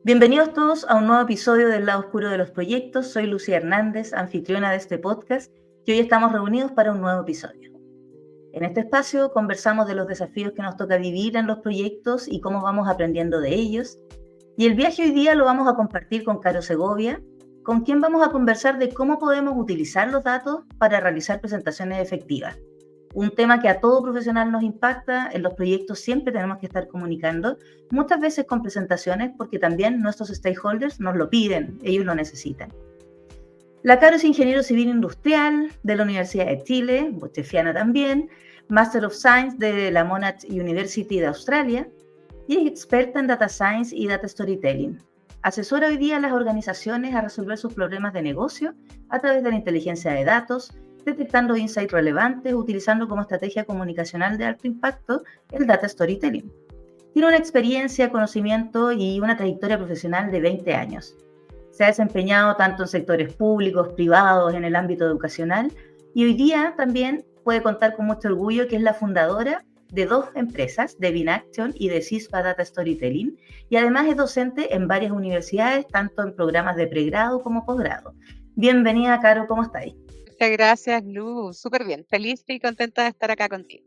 Bienvenidos todos a un nuevo episodio del lado oscuro de los proyectos. Soy Lucía Hernández, anfitriona de este podcast, y hoy estamos reunidos para un nuevo episodio. En este espacio conversamos de los desafíos que nos toca vivir en los proyectos y cómo vamos aprendiendo de ellos. Y el viaje hoy día lo vamos a compartir con Caro Segovia, con quien vamos a conversar de cómo podemos utilizar los datos para realizar presentaciones efectivas. Un tema que a todo profesional nos impacta. En los proyectos siempre tenemos que estar comunicando, muchas veces con presentaciones, porque también nuestros stakeholders nos lo piden, ellos lo necesitan. La Caro es ingeniero civil industrial de la Universidad de Chile, bochefiana también, Master of Science de la Monash University de Australia y es experta en Data Science y Data Storytelling. Asesora hoy día a las organizaciones a resolver sus problemas de negocio a través de la inteligencia de datos, detectando insights relevantes, utilizando como estrategia comunicacional de alto impacto el Data Storytelling. Tiene una experiencia, conocimiento y una trayectoria profesional de 20 años. Se ha desempeñado tanto en sectores públicos, privados, en el ámbito educacional, y hoy día también puede contar con mucho orgullo que es la fundadora de dos empresas, de Vinaction y de CISPA Data Storytelling, y además es docente en varias universidades, tanto en programas de pregrado como posgrado. Bienvenida, Caro, ¿cómo estáis? Muchas gracias, Lu. Súper bien. Feliz y contenta de estar acá contigo.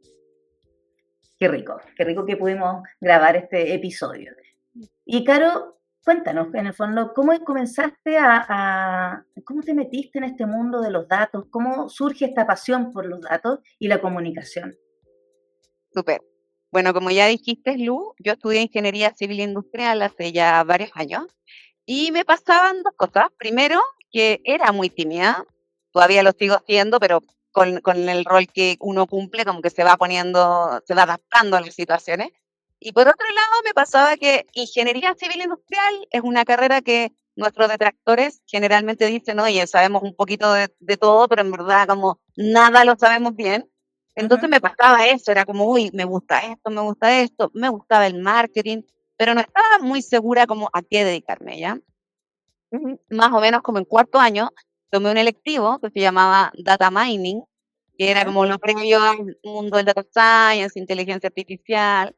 Qué rico que pudimos grabar este episodio. Y Caro, cuéntanos, en el fondo, ¿cómo comenzaste cómo te metiste en este mundo de los datos? ¿Cómo surge esta pasión por los datos y la comunicación? Súper. Bueno, como ya dijiste, Lu, yo estudié ingeniería civil industrial hace ya varios años y me pasaban dos cosas. Primero, que era muy tímida, todavía lo sigo siendo, pero con el rol que uno cumple, como que se va poniendo, se va adaptando a las situaciones. Y por otro lado, me pasaba que ingeniería civil industrial es una carrera que nuestros detractores generalmente dicen, oye, sabemos un poquito de todo, pero en verdad como nada lo sabemos bien. Entonces Ujú. me pasaba eso, era como, uy, me gusta esto, me gustaba el marketing, pero no estaba muy segura como a qué dedicarme, ¿ya? Más o menos como en cuarto año, tomé un electivo que se llamaba Data Mining, que era ¿Ya? como lo previo al mundo del data science, inteligencia artificial,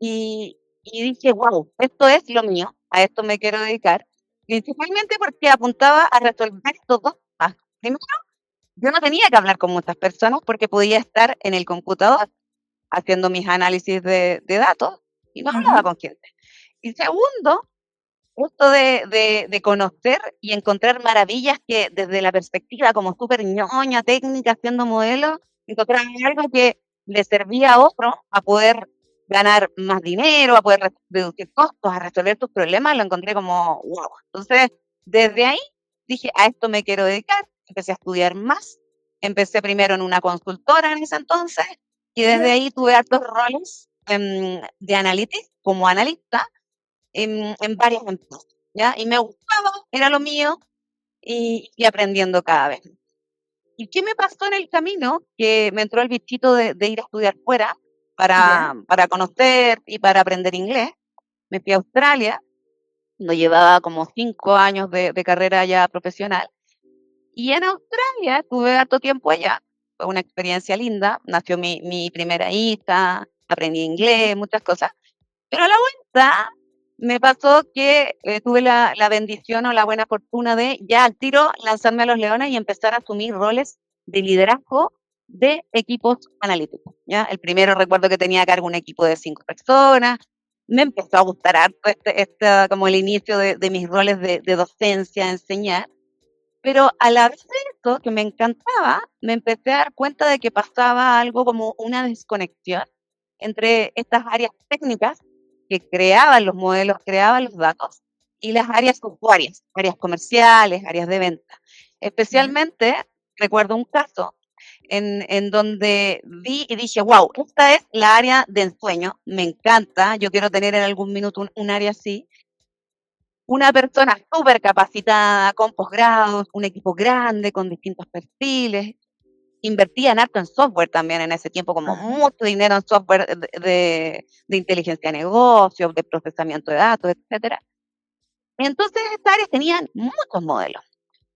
y dije, wow, esto es lo mío, a esto me quiero dedicar, principalmente porque apuntaba a resolver estos dos temas. Primero, yo no tenía que hablar con muchas personas porque podía estar en el computador haciendo mis análisis de datos y no hablaba Ujú. con gente. Y segundo, esto de conocer y encontrar maravillas que desde la perspectiva como súper ñoña, técnica, haciendo modelos, encontrar algo que le servía a otro a poder ganar más dinero, a poder reducir costos, a resolver tus problemas, lo encontré como wow. Entonces, desde ahí dije, a esto me quiero dedicar, empecé a estudiar más, empecé primero en una consultora en ese entonces, y desde ¿Ya? ahí tuve hartos roles de analytics, como analista, en varias empresas, ¿ya? Y me gustaba, era lo mío, y aprendiendo cada vez. ¿Y qué me pasó en el camino? Que me entró el bichito de ir a estudiar fuera ¿Ya? para conocer y para aprender inglés. Me fui a Australia, no llevaba como 5 años de carrera ya profesional. Y en Australia estuve harto tiempo allá. Fue una experiencia linda. Nació mi primera hija, aprendí inglés, muchas cosas. Pero a la vuelta me pasó que tuve la bendición o la buena fortuna de ya al tiro lanzarme a los leones y empezar a asumir roles de liderazgo de equipos analíticos. ¿Ya? El primero recuerdo que tenía a cargo un equipo de 5 personas. Me empezó a gustar harto como el inicio de mis roles de docencia, enseñar. Pero a la vez de esto, que me encantaba, me empecé a dar cuenta de que pasaba algo como una desconexión entre estas áreas técnicas que creaban los modelos, creaban los datos, y las áreas usuarias, áreas comerciales, áreas de venta. Ujú. Especialmente, recuerdo un caso en donde vi y dije, wow, esta es la área de ensueño, me encanta, yo quiero tener en algún minuto un área así, una persona súper capacitada, con posgrados, un equipo grande, con distintos perfiles. Invertían harto en software también en ese tiempo, como Ajá. mucho dinero en software de inteligencia de negocios, de procesamiento de datos, etcétera. Entonces, estas áreas tenían muchos modelos.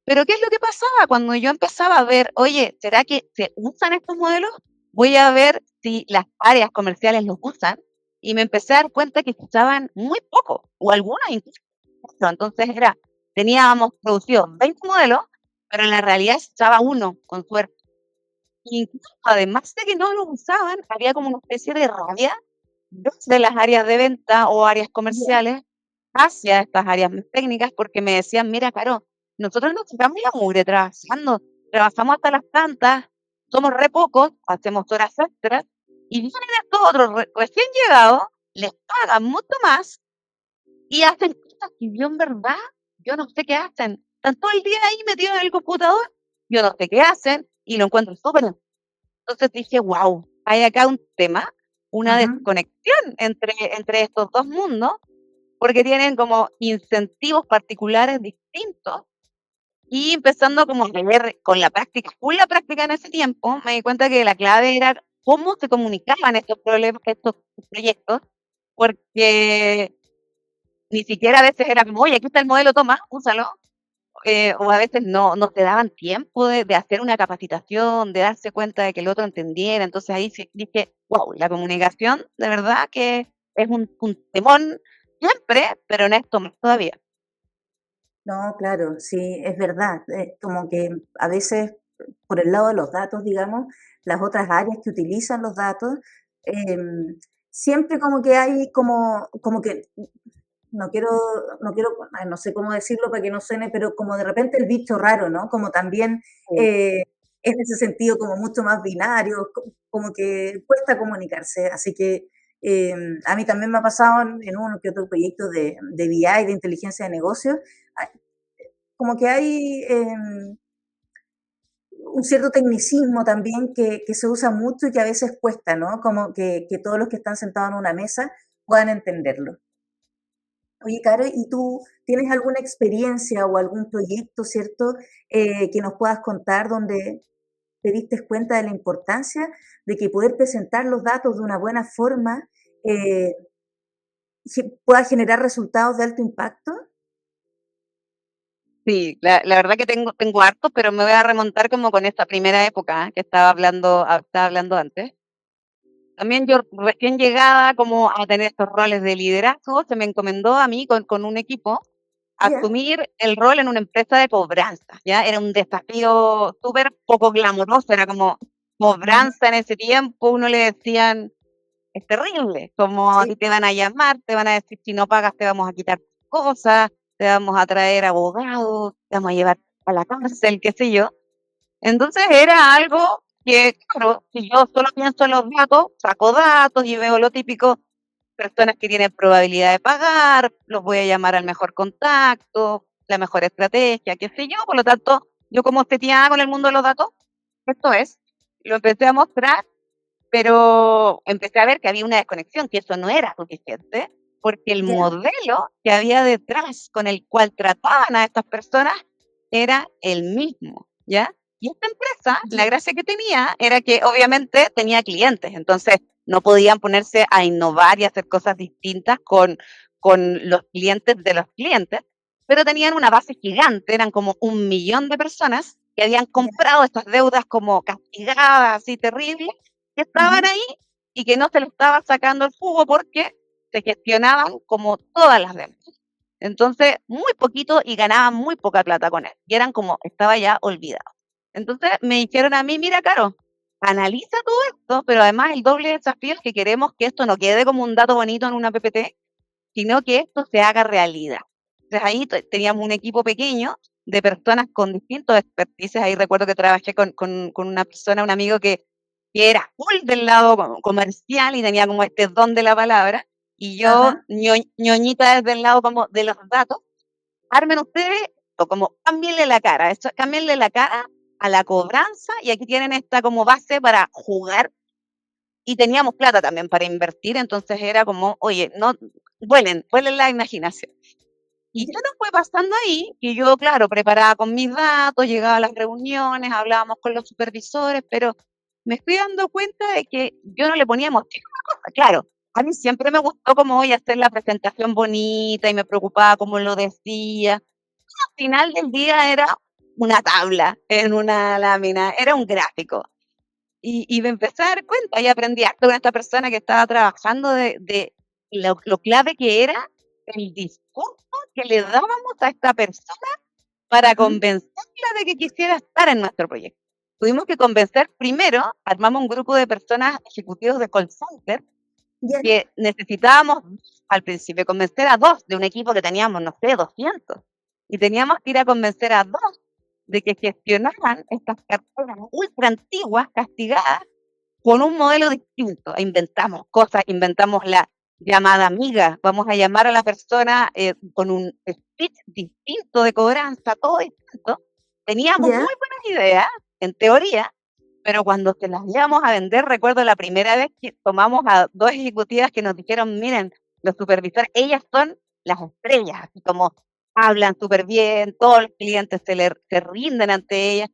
Pero, ¿qué es lo que pasaba cuando yo empezaba a ver, oye, ¿será que se usan estos modelos? Voy a ver si las áreas comerciales los usan. Y me empecé a dar cuenta que se usaban muy poco, o algunas incluso Entonces teníamos producido 20 modelos, pero en la realidad se usaba uno, con suerte. Incluso, además de que no lo usaban, había como una especie de rabia desde las áreas de venta o áreas Ya, comerciales hacia estas áreas más técnicas, porque me decían, mira, Caro, nosotros nos sacamos la mugre trabajando, trabajamos hasta las tantas, somos re pocos, hacemos horas extras, y vienen estos otros recién llegados, les pagan mucho más y hacen cosas que yo en verdad, yo no sé qué hacen. Están todo el día ahí metidos en el computador, yo no sé qué hacen y lo encuentro súper. Entonces dije, wow, hay acá un tema, una ujú, desconexión entre estos dos mundos, porque tienen como incentivos particulares distintos. Y empezando como a ver con la práctica en ese tiempo, me di cuenta que la clave era cómo se comunicaban estos problemas, estos proyectos, porque ni siquiera a veces era como, oye, aquí está el modelo, toma, úsalo, o a veces no te daban tiempo de hacer una capacitación, de darse cuenta de que el otro entendiera. Entonces ahí sí dije, wow, la comunicación de verdad que es un temón siempre, pero en esto más todavía. no, claro, sí, es verdad. Como que a veces, por el lado de los datos, digamos, las otras áreas que utilizan los datos, em, siempre como que hay como que, no quiero, ay, no sé cómo decirlo para que no suene, pero como de repente el bicho raro, ¿no? Como también Sí. eh, en ese sentido como mucho más binario, como que cuesta comunicarse. Así que a mí también me ha pasado en uno que otro proyecto de BI, de inteligencia de negocios, como que hay un cierto tecnicismo también que se usa mucho y que a veces cuesta, ¿no? Como que todos los que están sentados en una mesa puedan entenderlo. Oye, Caro, ¿y tú tienes alguna experiencia o algún proyecto, cierto, que nos puedas contar donde te diste cuenta de la importancia de que poder presentar los datos de una buena forma eh, pueda generar resultados de alto impacto? Sí, la verdad que tengo hartos, pero me voy a remontar como con esta primera época que estaba hablando antes. También yo recién llegada como a tener estos roles de liderazgo, se me encomendó a mí con un equipo Ya, asumir el rol en una empresa de cobranza, ¿ya? Era un desafío súper poco glamoroso, era como ujú, cobranza en ese tiempo, uno le decían, es terrible, como a sí, ti te van a llamar, te van a decir si no pagas te vamos a quitar tus cosas, te vamos a traer abogados, te vamos a llevar a la cárcel, qué sé yo. Entonces era algo que, claro, si yo solo pienso en los datos, saco datos y veo lo típico, personas que tienen probabilidad de pagar, los voy a llamar al mejor contacto, la mejor estrategia, qué sé yo. Por lo tanto, yo como seteada con el mundo de los datos, esto es, lo empecé a mostrar, pero empecé a ver que había una desconexión, que eso no era suficiente, porque el ya, modelo que había detrás con el cual trataban a estas personas era el mismo, ¿ya? Y esta empresa, la ya, gracia que tenía era que obviamente tenía clientes, entonces no podían ponerse a innovar y hacer cosas distintas con los clientes de los clientes, pero tenían una base gigante, eran como 1 millón de personas que habían ya, comprado estas deudas como castigadas, así terribles, que estaban ujú, ahí y que no se le estaba sacando el jugo porque se gestionaban como todas las demás. Entonces, muy poquito y ganaban muy poca plata con él. Y eran como, estaba ya olvidado. Entonces me dijeron a mí, mira, Caro, analiza todo esto, pero además el doble desafío es que queremos que esto no quede como un dato bonito en una PPT, sino que esto se haga realidad. Entonces ahí teníamos un equipo pequeño de personas con distintos expertices. Ahí recuerdo que trabajé con una persona, un amigo que era full del lado comercial y tenía como este don de la palabra, y yo, ajá, ñoñita desde el lado como de los datos. Armen ustedes, o como cámbienle la cara, esto, cámbienle la cara a la cobranza, y aquí tienen esta como base para jugar, y teníamos plata también para invertir, entonces era como, oye, no, vuelen la imaginación. Y ya nos fue pasando ahí, que yo, claro, preparaba con mis datos, llegaba a las reuniones, hablábamos con los supervisores, pero me fui dando cuenta de que yo no le ponía emoción a la cosa. Claro, a mí siempre me gustó como hoy hacer la presentación bonita y me preocupaba cómo lo decía. Al final del día era una tabla en una lámina, era un gráfico. Y me empecé a dar cuenta y aprendí harto con esta persona que estaba trabajando de lo clave que era el discurso que le dábamos a esta persona para Ujú. convencerla de que quisiera estar en nuestro proyecto. Tuvimos que convencer primero, armamos un grupo de personas ejecutivos de call center Ya, que necesitábamos al principio convencer a 2 de un equipo que teníamos, no sé, 200. Y teníamos que ir a convencer a 2 de que gestionaran estas carteras ultra antiguas, castigadas, con un modelo distinto. E inventamos cosas, inventamos la llamada amiga, vamos a llamar a la persona con un speech distinto de cobranza, todo distinto. Teníamos ya, muy buenas ideas, en teoría, pero cuando se las íbamos a vender, recuerdo la primera vez que tomamos a 2 ejecutivas que nos dijeron: "Miren, los supervisores, ellas son las estrellas", así como hablan súper bien, todos los clientes se rinden ante ellas,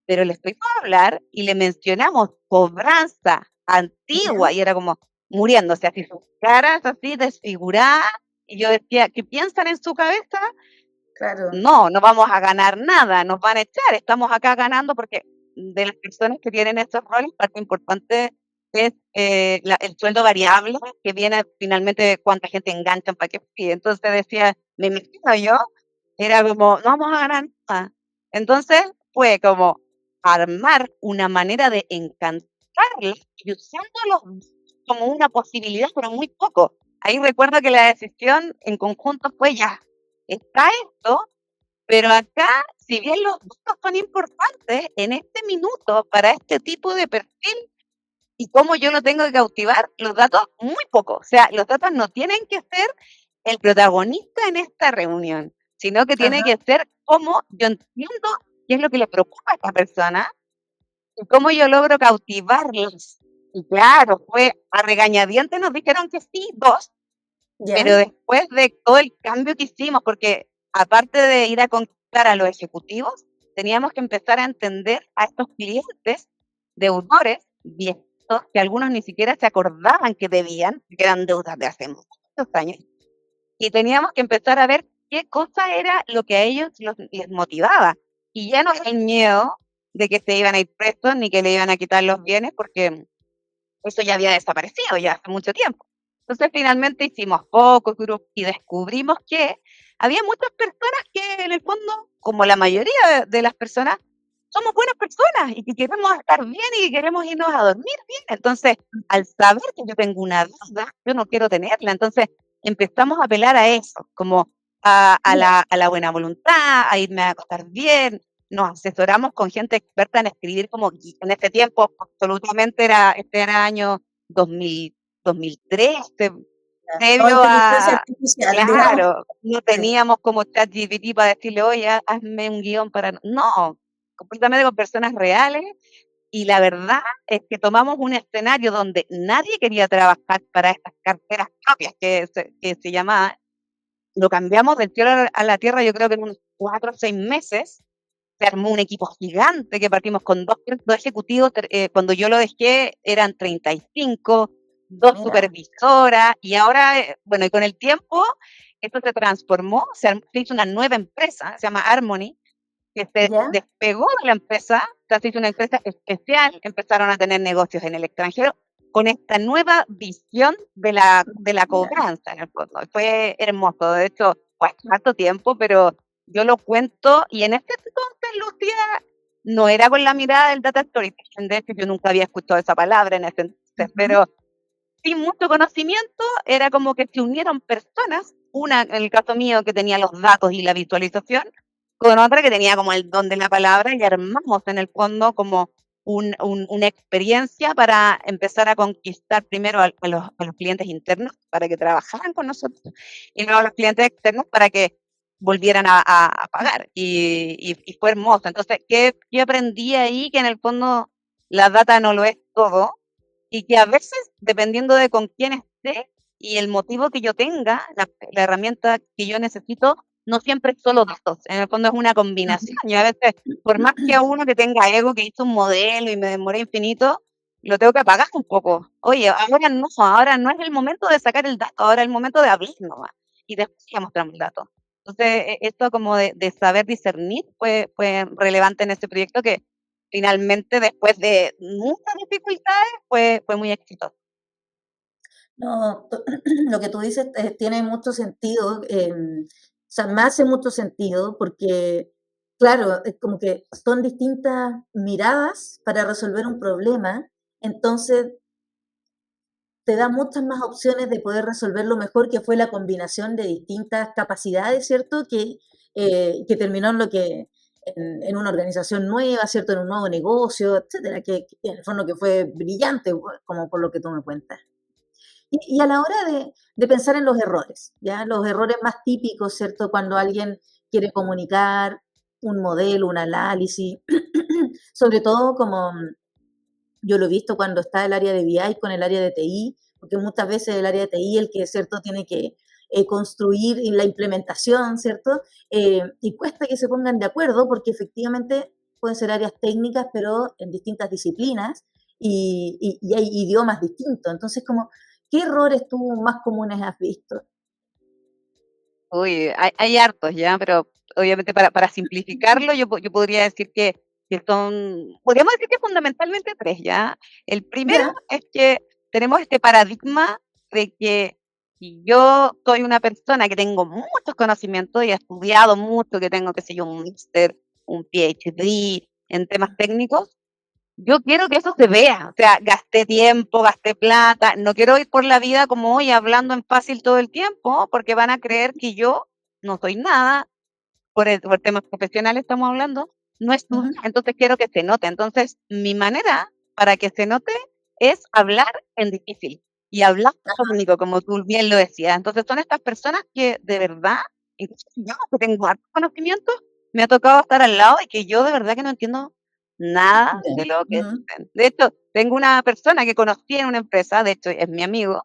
pero les fuimos a hablar y le mencionamos cobranza ya, antigua, y era como muriéndose, así sus caras así desfiguradas, y yo decía: "¿Qué piensan en su cabeza? claro. No, no vamos a ganar nada, nos van a echar, estamos acá ganando", porque de las personas que tienen estos roles, parte importante es el sueldo variable, que viene finalmente de cuánta gente enganchan para que pide. Entonces decía, me imagino yo, era como, no vamos a ganar nada. Entonces fue como armar una manera de encantarlos y usándolos como una posibilidad, pero muy poco. Ahí recuerdo que la decisión en conjunto fue ya, está esto, pero acá, si bien los datos son importantes, en este minuto, para este tipo de perfil y cómo yo lo tengo que cautivar, los datos muy poco. O sea, los datos no tienen que ser el protagonista en esta reunión, sino que tiene Ajá, que ser cómo yo entiendo qué es lo que le preocupa a esta persona y cómo yo logro cautivarlos. Y claro, fue a regañadientes nos dijeron que sí, 2, pero ya, después de todo el cambio que hicimos, porque aparte de ir a conquistar a los ejecutivos, teníamos que empezar a entender a estos clientes, deudores, viejitos, que algunos ni siquiera se acordaban que debían, que eran deudas de hace muchos años, y teníamos que empezar a ver qué cosa era lo que a ellos les motivaba. Y ya no era el miedo de que se iban a ir presos ni que le iban a quitar los bienes, porque eso ya había desaparecido ya hace mucho tiempo. Entonces, finalmente hicimos focus group y descubrimos que había muchas personas que en el fondo, como la mayoría de las personas, somos buenas personas y que queremos estar bien y que queremos irnos a dormir bien. Entonces, al saber que yo tengo una deuda, yo no quiero tenerla. Entonces, empezamos a apelar a eso, como ya, a la buena voluntad, a irme a acostar bien. Nos asesoramos con gente experta en escribir como en ese tiempo, absolutamente este era año 2000, 2003, ya. No previo inteligencia a, artificial, digamos. claro, no Sí. teníamos como ChatGPT para decirle, oye, hazme un guión para, no, completamente con personas reales. Y la verdad es que tomamos un escenario donde nadie quería trabajar para estas carteras propias que se llama, lo cambiamos del cielo a la tierra, yo creo que en unos 4 o 6 meses se armó un equipo gigante que partimos con dos ejecutivos, cuando yo lo dejé eran 35, dos Mira, supervisoras y ahora, bueno, y con el tiempo esto se transformó, se hizo una nueva empresa, se llama Harmony, que se ya, despegó de la empresa, se hizo una empresa especial, empezaron a tener negocios en el extranjero con esta nueva visión de la mira. cobranza en el fondo. Fue hermoso, de hecho, fue hace tanto tiempo, pero yo lo cuento y en este entonces, Lucía, no era con la mirada del data storytelling, de hecho yo nunca había escuchado esa palabra en ese entonces, Ujú. pero sin mucho conocimiento, era como que se unieron personas, una en el caso mío que tenía los datos y la visualización, con otra que tenía como el don de la palabra y armamos en el fondo como una experiencia para empezar a conquistar primero a los clientes internos para que trabajaran con nosotros y luego a los clientes externos para que volvieran a pagar. Y fue hermoso. Entonces, ¿qué aprendí ahí? Que en el fondo la data no lo es todo y que a veces, dependiendo de con quién esté y el motivo que yo tenga, la herramienta que yo necesito, no siempre es solo datos, en el fondo es una combinación. Y a veces, por más que a uno que tenga ego, que hizo un modelo y me demoré infinito, lo tengo que apagar un poco. Oye, ahora no es el momento de sacar el dato, ahora es el momento de abrir nomás. Y después ya mostramos el dato. Entonces, esto como de saber discernir fue relevante en este proyecto que finalmente, después de muchas dificultades, fue muy exitoso. No, lo que tú dices tiene mucho sentido. sea, me hace mucho sentido porque, claro, es como que son distintas miradas para resolver un problema, entonces te da muchas más opciones de poder resolverlo mejor, que fue la combinación de distintas capacidades, ¿cierto? Que terminó en lo que en una organización nueva, ¿cierto? En un nuevo negocio, etcétera, que en el fondo que fue brillante, como por lo que tú me cuentas. Y a la hora de pensar en los errores, ¿ya? Los errores más típicos, ¿cierto? Cuando alguien quiere comunicar un modelo, un análisis, sobre todo como yo lo he visto cuando está el área de BI con el área de TI, porque muchas veces el área de TI el que, ¿cierto?, tiene que construir la implementación, ¿cierto? Y cuesta que se pongan de acuerdo porque efectivamente pueden ser áreas técnicas, pero en distintas disciplinas y hay idiomas distintos. Entonces, como, ¿qué errores tú más comunes has visto? Uy, hay hartos ya, pero obviamente para simplificarlo, yo podría decir que son, podríamos decir que fundamentalmente tres, ¿ya? El primero Ya. es que tenemos este paradigma de que si yo soy una persona que tengo muchos conocimientos y he estudiado mucho, que tengo, qué sé yo, un máster, un PhD en temas técnicos, yo quiero que eso se vea, o sea, gasté tiempo, gasté plata, no quiero ir por la vida como hoy hablando en fácil todo el tiempo, porque van a creer que yo no soy nada, por temas profesionales estamos hablando, no estudié, Ujú. entonces quiero que se note. Entonces, mi manera para que se note es hablar en difícil y hablar técnico, como tú bien lo decías. Entonces, son estas personas que de verdad, incluso yo que tengo hartos conocimientos, me ha tocado estar al lado y que yo de verdad que no entiendo nada Ya. de lo que Ujú. dicen. De hecho, tengo una persona que conocí en una empresa, de hecho es mi amigo,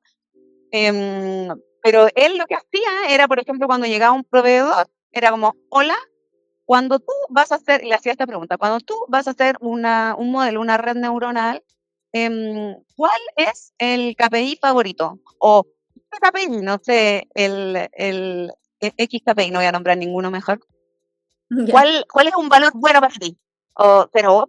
pero él lo que hacía era, por ejemplo, cuando llegaba un proveedor, era como, hola, cuando tú vas a hacer, y le hacía esta pregunta, cuando tú vas a hacer un modelo, una red neuronal, ¿cuál es el KPI favorito? O ¿qué KPI? No sé, el X KPI, no voy a nombrar ninguno mejor. Ya. ¿Cuál es un valor bueno para ti? O 0,8,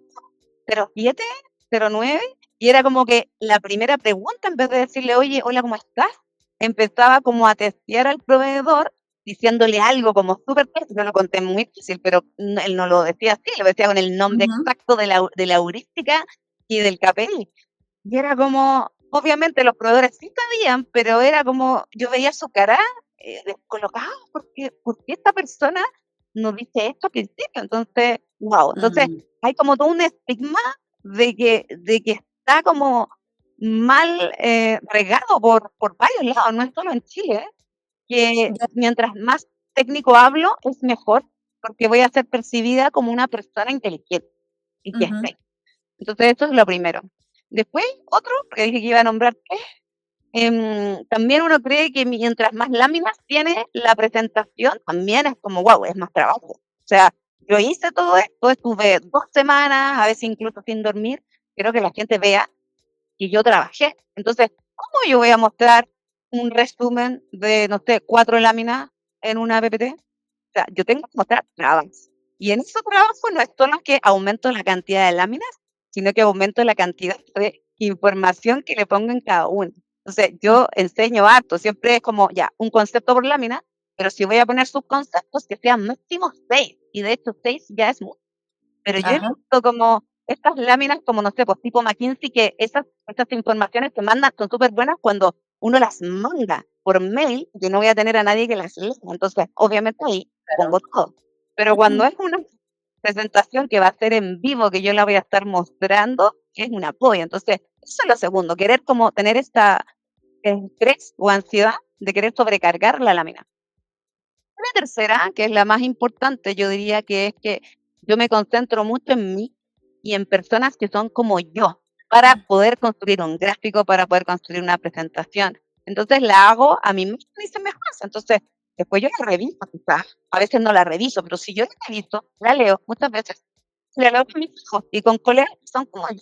0,7, 0,9. Y era como que la primera pregunta, en vez de decirle, oye, hola, ¿cómo estás? Empezaba como a testear al proveedor diciéndole algo como súper fácil. Yo lo conté muy difícil, pero él no lo decía así, lo decía con el nombre Ujú. exacto de la heurística y del KPI. Y era como, obviamente los proveedores sí sabían, pero era como, yo veía su cara descolocada, ¿por qué esta persona nos dice esto al principio? Entonces, wow, entonces Mm. hay como todo un estigma de que está como mal regado por varios lados, no es solo en Chile, que Ya. mientras más técnico hablo es mejor, porque voy a ser percibida como una persona inteligente y que es Ujú. técnica. Entonces, eso es lo primero. Después, otro, porque dije que iba a nombrar tres, también uno cree que mientras más láminas tiene la presentación, también es como, wow, es más trabajo. O sea, yo hice todo esto, estuve 2 semanas, a veces incluso sin dormir, quiero que la gente vea que yo trabajé. Entonces, ¿cómo yo voy a mostrar un resumen de, no sé, 4 láminas en una PPT? O sea, yo tengo que mostrar trabajos. Y en esos trabajos no es solo que aumento la cantidad de láminas, sino que aumento la cantidad de información que le pongo en cada una. Entonces, Mm. yo enseño harto, siempre es como, ya, un concepto por lámina, pero si voy a poner subconceptos, que sean máximo 6. Y de hecho, 6 ya es mucho. Pero yo he Ajá. visto como estas láminas, como no sé, pues tipo McKinsey, que esas informaciones que mandan son súper buenas cuando uno las manda por mail, yo no voy a tener a nadie que las lea. Entonces, obviamente ahí pongo Claro. todo. Pero cuando es una presentación que va a ser en vivo, que yo la voy a estar mostrando, es un apoyo. Entonces, eso es lo segundo, querer como tener esta estrés o ansiedad de querer sobrecargar la lámina. La tercera, que es la más importante, yo diría que es que yo me concentro mucho en mí y en personas que son como yo, para poder construir un gráfico, para poder construir una presentación. Entonces la hago a mí misma y se me pasa. Entonces, después yo la reviso, quizás. A veces no la reviso, pero si yo la reviso, la leo muchas veces. La leo con mis hijos y con colegas que son como yo.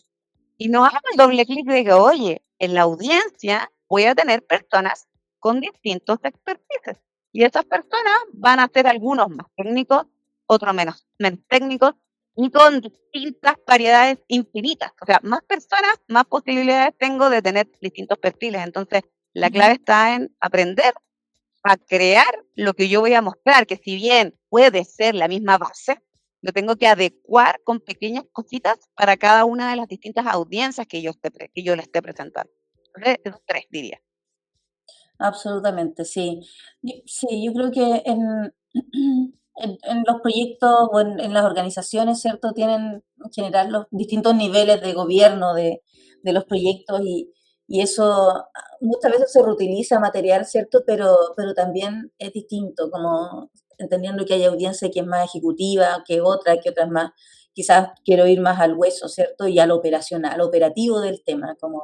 Y no hago el doble clic de que, oye, en la audiencia voy a tener personas con distintos expertices. Y esas personas van a ser algunos más técnicos, otros menos técnicos, y con distintas variedades infinitas. O sea, más personas, más posibilidades tengo de tener distintos perfiles. Entonces, la Ujú. clave está en aprender a crear lo que yo voy a mostrar, que si bien puede ser la misma base, lo tengo que adecuar con pequeñas cositas para cada una de las distintas audiencias que yo le esté presentando. Entonces, esos tres diría. Absolutamente, sí. Sí, yo creo que en los proyectos o en las organizaciones, ¿cierto? Tienen en general los distintos niveles de gobierno de los proyectos y eso muchas veces se reutiliza material, ¿cierto? Pero también es distinto, como entendiendo que hay audiencia que es más ejecutiva que otra es más, quizás quiero ir más al hueso, ¿cierto? Y al operacional, al operativo del tema, como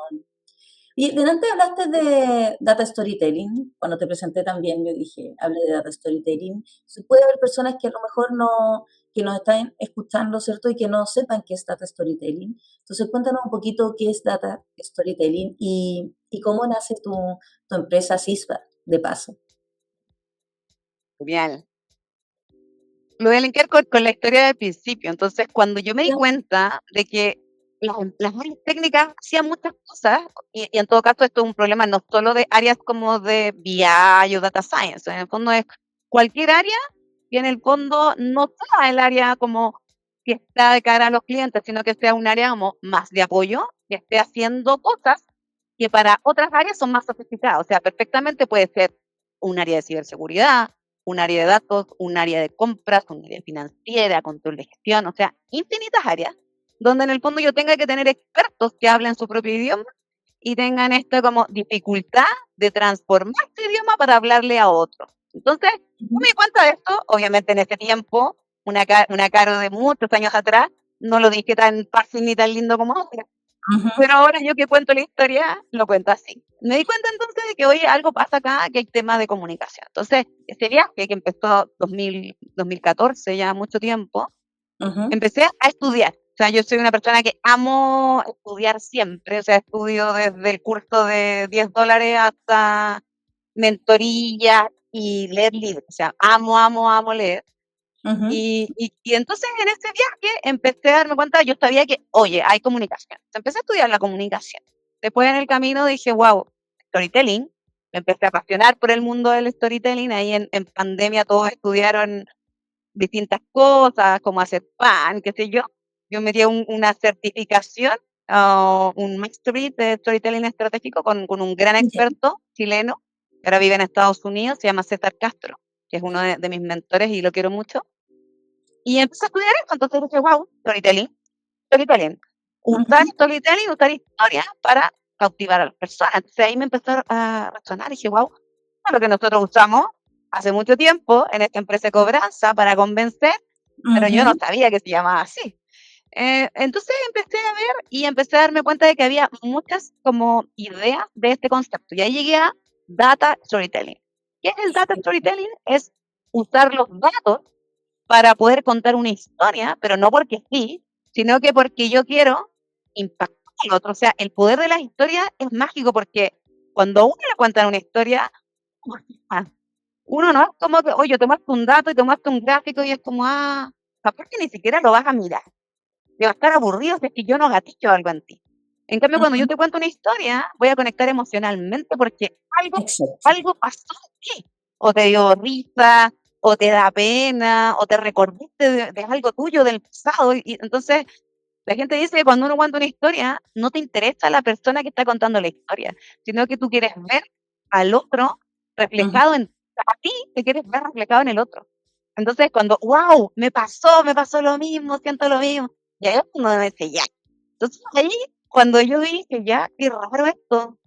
y delante hablaste de data storytelling, cuando te presenté también yo dije, hablé de data storytelling. Se puede haber personas que a lo mejor no, que nos están escuchando, ¿cierto? Y que no sepan qué es data storytelling. Entonces cuéntanos un poquito qué es data storytelling y cómo nace tu empresa CISPA, de paso. Genial. Lo voy a linkar con la historia del principio. Entonces, cuando yo me di Ya. cuenta de que las áreas técnicas hacían muchas cosas, y en todo caso esto es un problema no solo de áreas como de BI o Data Science, en el fondo es cualquier área que en el fondo no sea el área como que está de cara a los clientes, sino que sea un área como más de apoyo, que esté haciendo cosas que para otras áreas son más sofisticadas. O sea, perfectamente puede ser un área de ciberseguridad, un área de datos, un área de compras, un área financiera, control de gestión, o sea, infinitas áreas donde en el fondo yo tenga que tener expertos que hablen su propio idioma y tengan esta como dificultad de transformar su idioma para hablarle a otro. Entonces, yo me Ujú, di cuenta de esto, obviamente en ese tiempo, una Caro de muchos años atrás, no lo dije tan fácil ni tan lindo como ahora, ujú, pero ahora yo que cuento la historia, lo cuento así. Me di cuenta entonces de que, oye, algo pasa acá, que hay temas de comunicación. Entonces, ese viaje que empezó 2014, ya mucho tiempo, ujú. empecé a estudiar. O sea, yo soy una persona que amo estudiar siempre. O sea, estudio desde el curso de $10 hasta mentoría y leer libros. O sea, amo, amo, amo leer. Ujú. Y entonces en ese viaje empecé a darme cuenta, yo sabía que, oye, hay comunicación. Empecé a estudiar la comunicación. Después en el camino dije, wow, storytelling. Me empecé a apasionar por el mundo del storytelling. Ahí en pandemia todos estudiaron distintas cosas, como hacer pan, qué sé yo. Yo me di una certificación, un mastery de storytelling estratégico con un gran Ya. experto chileno, que ahora vive en Estados Unidos, se llama César Castro, que es uno de mis mentores y lo quiero mucho. Y empecé a estudiar eso, entonces dije, wow, storytelling, storytelling. Usar Ujú. storytelling, usar historias para cautivar a las personas. Entonces ahí me empezó a resonar y dije, wow, lo que nosotros usamos hace mucho tiempo en esta empresa de cobranza para convencer, pero yo no Ujú. sabía que se llamaba así. Entonces empecé a ver y empecé a darme cuenta de que había muchas como ideas de este concepto. Y ahí llegué a data storytelling. ¿Qué es el data storytelling? Es usar los datos para poder contar una historia, pero no porque sí, sino que porque yo quiero impactar al otro. O sea, el poder de las historias es mágico porque cuando uno le cuenta una historia, uno no es como que, oye, tomaste un dato y tomaste un gráfico y es como, capaz que ni siquiera lo vas a mirar. Te va a estar aburrido si es que yo no gatillo algo en ti. En cambio, cuando yo Ujú. te cuento una historia, voy a conectar emocionalmente porque Exacto. algo pasó en ti. O te dio risa, o te da pena, o te recordaste de algo tuyo del pasado. Y entonces, la gente dice que cuando uno cuenta una historia, no te interesa la persona que está contando la historia, sino que tú quieres ver al otro Ujú. reflejado en a ti, te quieres ver reflejado en el otro. Entonces, cuando, wow, me pasó lo mismo, siento lo mismo, y ahí es cuando me dice, ya. Entonces, ahí, cuando yo dije, ya, qué raro esto,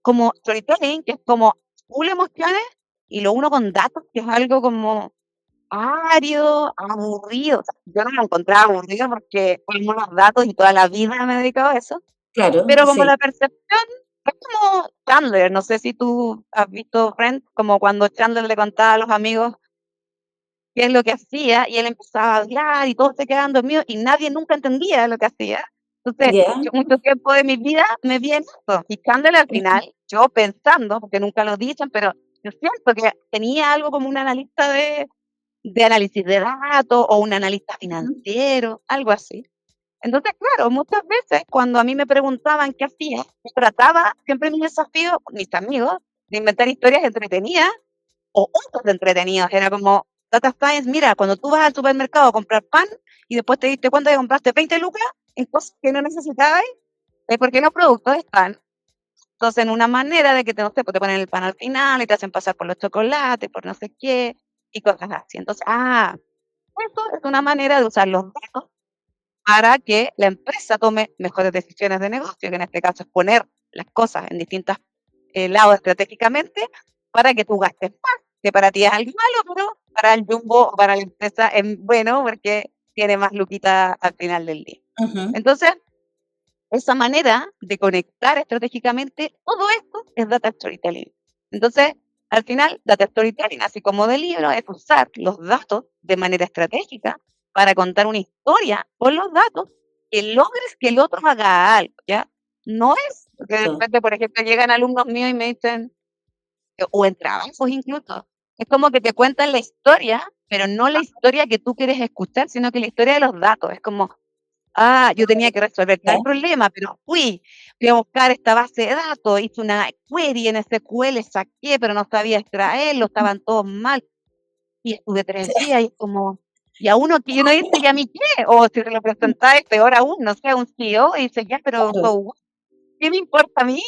como storytelling, que es como full emociones, y lo uno con datos, que es algo como árido, aburrido. O sea, yo no lo encontraba aburrido porque tengo los datos y toda la vida me he dedicado a eso, Claro, pero como sí. la percepción es como Chandler, no sé si tú has visto Friends, como cuando Chandler le contaba a los amigos qué es lo que hacía y él empezaba a hablar y todos se quedaban dormidos y nadie nunca entendía lo que hacía. Entonces, Ya. yo mucho tiempo de mi vida me vi en eso. Y Chandler al Ujú. final, yo pensando, porque nunca lo dicen, pero yo siento que tenía algo como un analista de análisis de datos o un analista Ujú. financiero, algo así. Entonces, claro, muchas veces cuando a mí me preguntaban qué hacía, yo trataba siempre mi desafío, mis amigos, de inventar historias entretenidas o otros de entretenidos. Era como Data Science, mira, cuando tú vas al supermercado a comprar pan y después te diste cuenta de que compraste 20 lucas en cosas que no necesitabas, es porque los productos están entonces en una manera de que no sé, pues te ponen el pan al final y te hacen pasar por los chocolates, por no sé qué, y cosas así. Entonces, esto es una manera de usar los datos para que la empresa tome mejores decisiones de negocio, que en este caso es poner las cosas en distintos lados estratégicamente para que tú gastes más, que para ti es algo malo, pero para el jumbo o para la empresa es bueno porque tiene más luquita al final del día. Ujú. Entonces, esa manera de conectar estratégicamente, todo esto es data storytelling. Entonces, al final, data storytelling, así como del libro, es usar los datos de manera estratégica para contar una historia con los datos que logres que el otro haga algo, ¿ya? No es, porque de Exacto. repente, por ejemplo, llegan alumnos míos y me dicen, o en trabajos incluso, es como que te cuentan la historia, pero no la historia que tú quieres escuchar, sino que la historia de los datos. Es como, yo tenía que resolver tal ¿Ya? problema, pero fui a buscar esta base de datos, hice una query en SQL, saqué, pero no sabía extraerlo, estaban todos mal. Y estuve 3 Sí. días y como, y a uno que uno dice, ¿y a mí qué? O si se lo presentáis, peor aún, no sé, a un CEO, y dice, ya, pero Claro. so what? ¿Qué me importa a mí?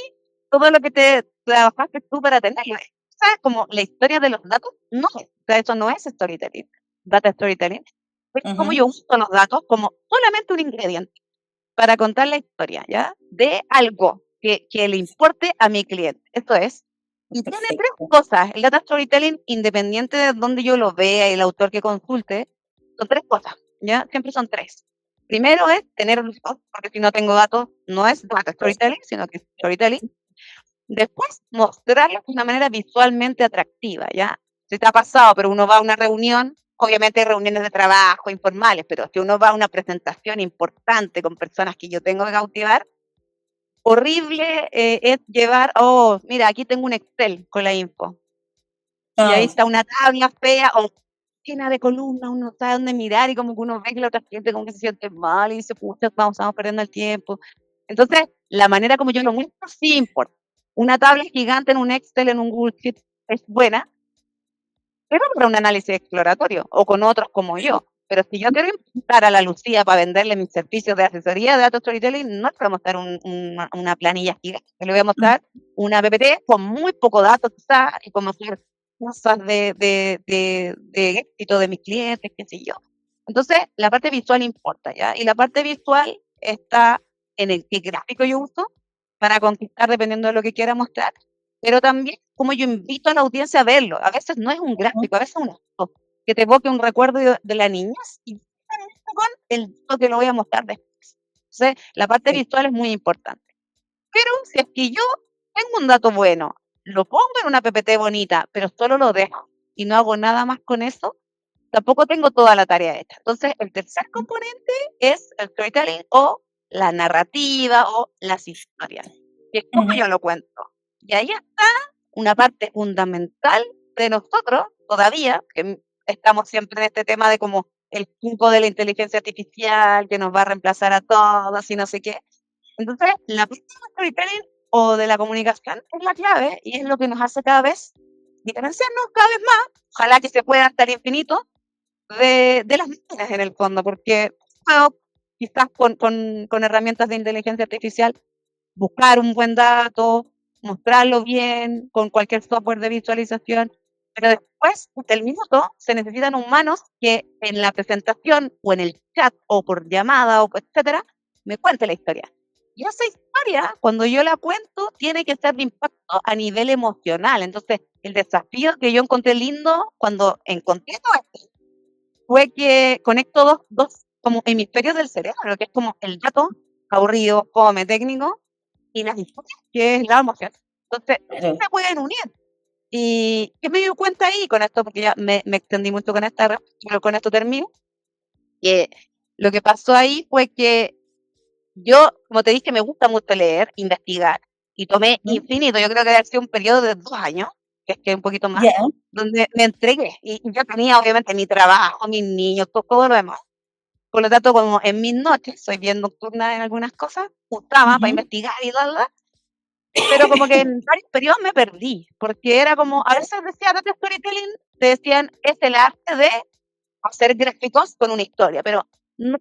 Todo lo que te trabajaste tú para tenerlo. ¿Sabes? Como la historia de los datos, no, o sea, eso no es storytelling. Data storytelling es como Ujú. yo uso los datos como solamente un ingrediente para contar la historia, ¿ya? De algo que le importe a mi cliente. Esto es. Y tiene 3 Perfecto. cosas. El data storytelling, independiente de dónde yo lo vea y el autor que consulte, son 3 cosas, ¿ya? Siempre son 3. Primero es tener datos, porque si no tengo datos, no es data storytelling, sino que es storytelling. Después, mostrarlo de una manera visualmente atractiva, ¿ya? Si te ha pasado, pero uno va a una reunión, obviamente hay reuniones de trabajo informales, pero si uno va a una presentación importante con personas que yo tengo que cautivar, horrible es llevar, mira, aquí tengo un Excel con la info, y ahí Ah, está una tabla fea o llena de columnas, uno no sabe dónde mirar y como que uno ve que la otra gente como que se siente mal y dice, pucha, estamos perdiendo el tiempo. Entonces, la manera como yo lo muestro sí importa. Una tabla gigante en un Excel, en un Google Sheet, es buena, pero para un análisis exploratorio o con otros como yo. Pero si yo quiero invitar a la Lucía para venderle mis servicios de asesoría de datos storytelling, no le voy a mostrar una planilla gigante, le voy a mostrar una PPT con muy poco datos quizás y como hacer cosas de éxito de mis clientes, qué sé yo. Entonces, la parte visual importa, ¿ya? Y la parte visual está en el qué gráfico yo uso para conquistar dependiendo de lo que quiera mostrar, pero también como yo invito a la audiencia a verlo. A veces no es un ujú. gráfico, a veces es una foto que te evoque un recuerdo de la niñez y con el dato que lo voy a mostrar después. Entonces, la parte Sí. visual es muy importante. Pero si es que yo tengo un dato bueno, lo pongo en una PPT bonita, pero solo lo dejo y no hago nada más con eso, tampoco tengo toda la tarea hecha. Entonces, el tercer componente es el storytelling o la narrativa o las historias, que es como Ujú. yo lo cuento. Y ahí está una parte fundamental de nosotros todavía, que estamos siempre en este tema de como el punto de la inteligencia artificial que nos va a reemplazar a todos y no sé qué. Entonces, la parte del storytelling o de la comunicación es la clave y es lo que nos hace cada vez diferenciarnos cada vez más. Ojalá que se pueda hasta el infinito de las máquinas en el fondo, porque puedo quizás con herramientas de inteligencia artificial buscar un buen dato, mostrarlo bien con cualquier software de visualización, pero después, hasta el minuto, se necesitan humanos que en la presentación o en el chat o por llamada o etcétera, me cuente la historia. Y esa historia, cuando yo la cuento, tiene que ser de impacto a nivel emocional. Entonces, el desafío que yo encontré lindo cuando encontré todo esto fue que conecto dos como hemisferios del cerebro, que es como el dato aburrido, come técnico, y las historias, que es la emoción. Entonces, Claro. se pueden unir. ¿Y qué me dio cuenta ahí con esto? Porque ya me extendí mucho con pero con esto termino. Que lo que pasó ahí fue que yo, como te dije, me gusta mucho leer, investigar, y tomé Ujú. infinito, yo creo que debe ser un periodo de 2 años, que es que un poquito más, Ya. donde me entregué. Y yo tenía obviamente mi trabajo, mis niños, todo lo demás. Por lo tanto, como en mis noches, soy bien nocturna en algunas cosas, gustaba para Ujú. investigar y bla, bla, pero como que en varios periodos me perdí, porque era como, a veces decía data storytelling, te decían, es el arte de hacer gráficos con una historia, pero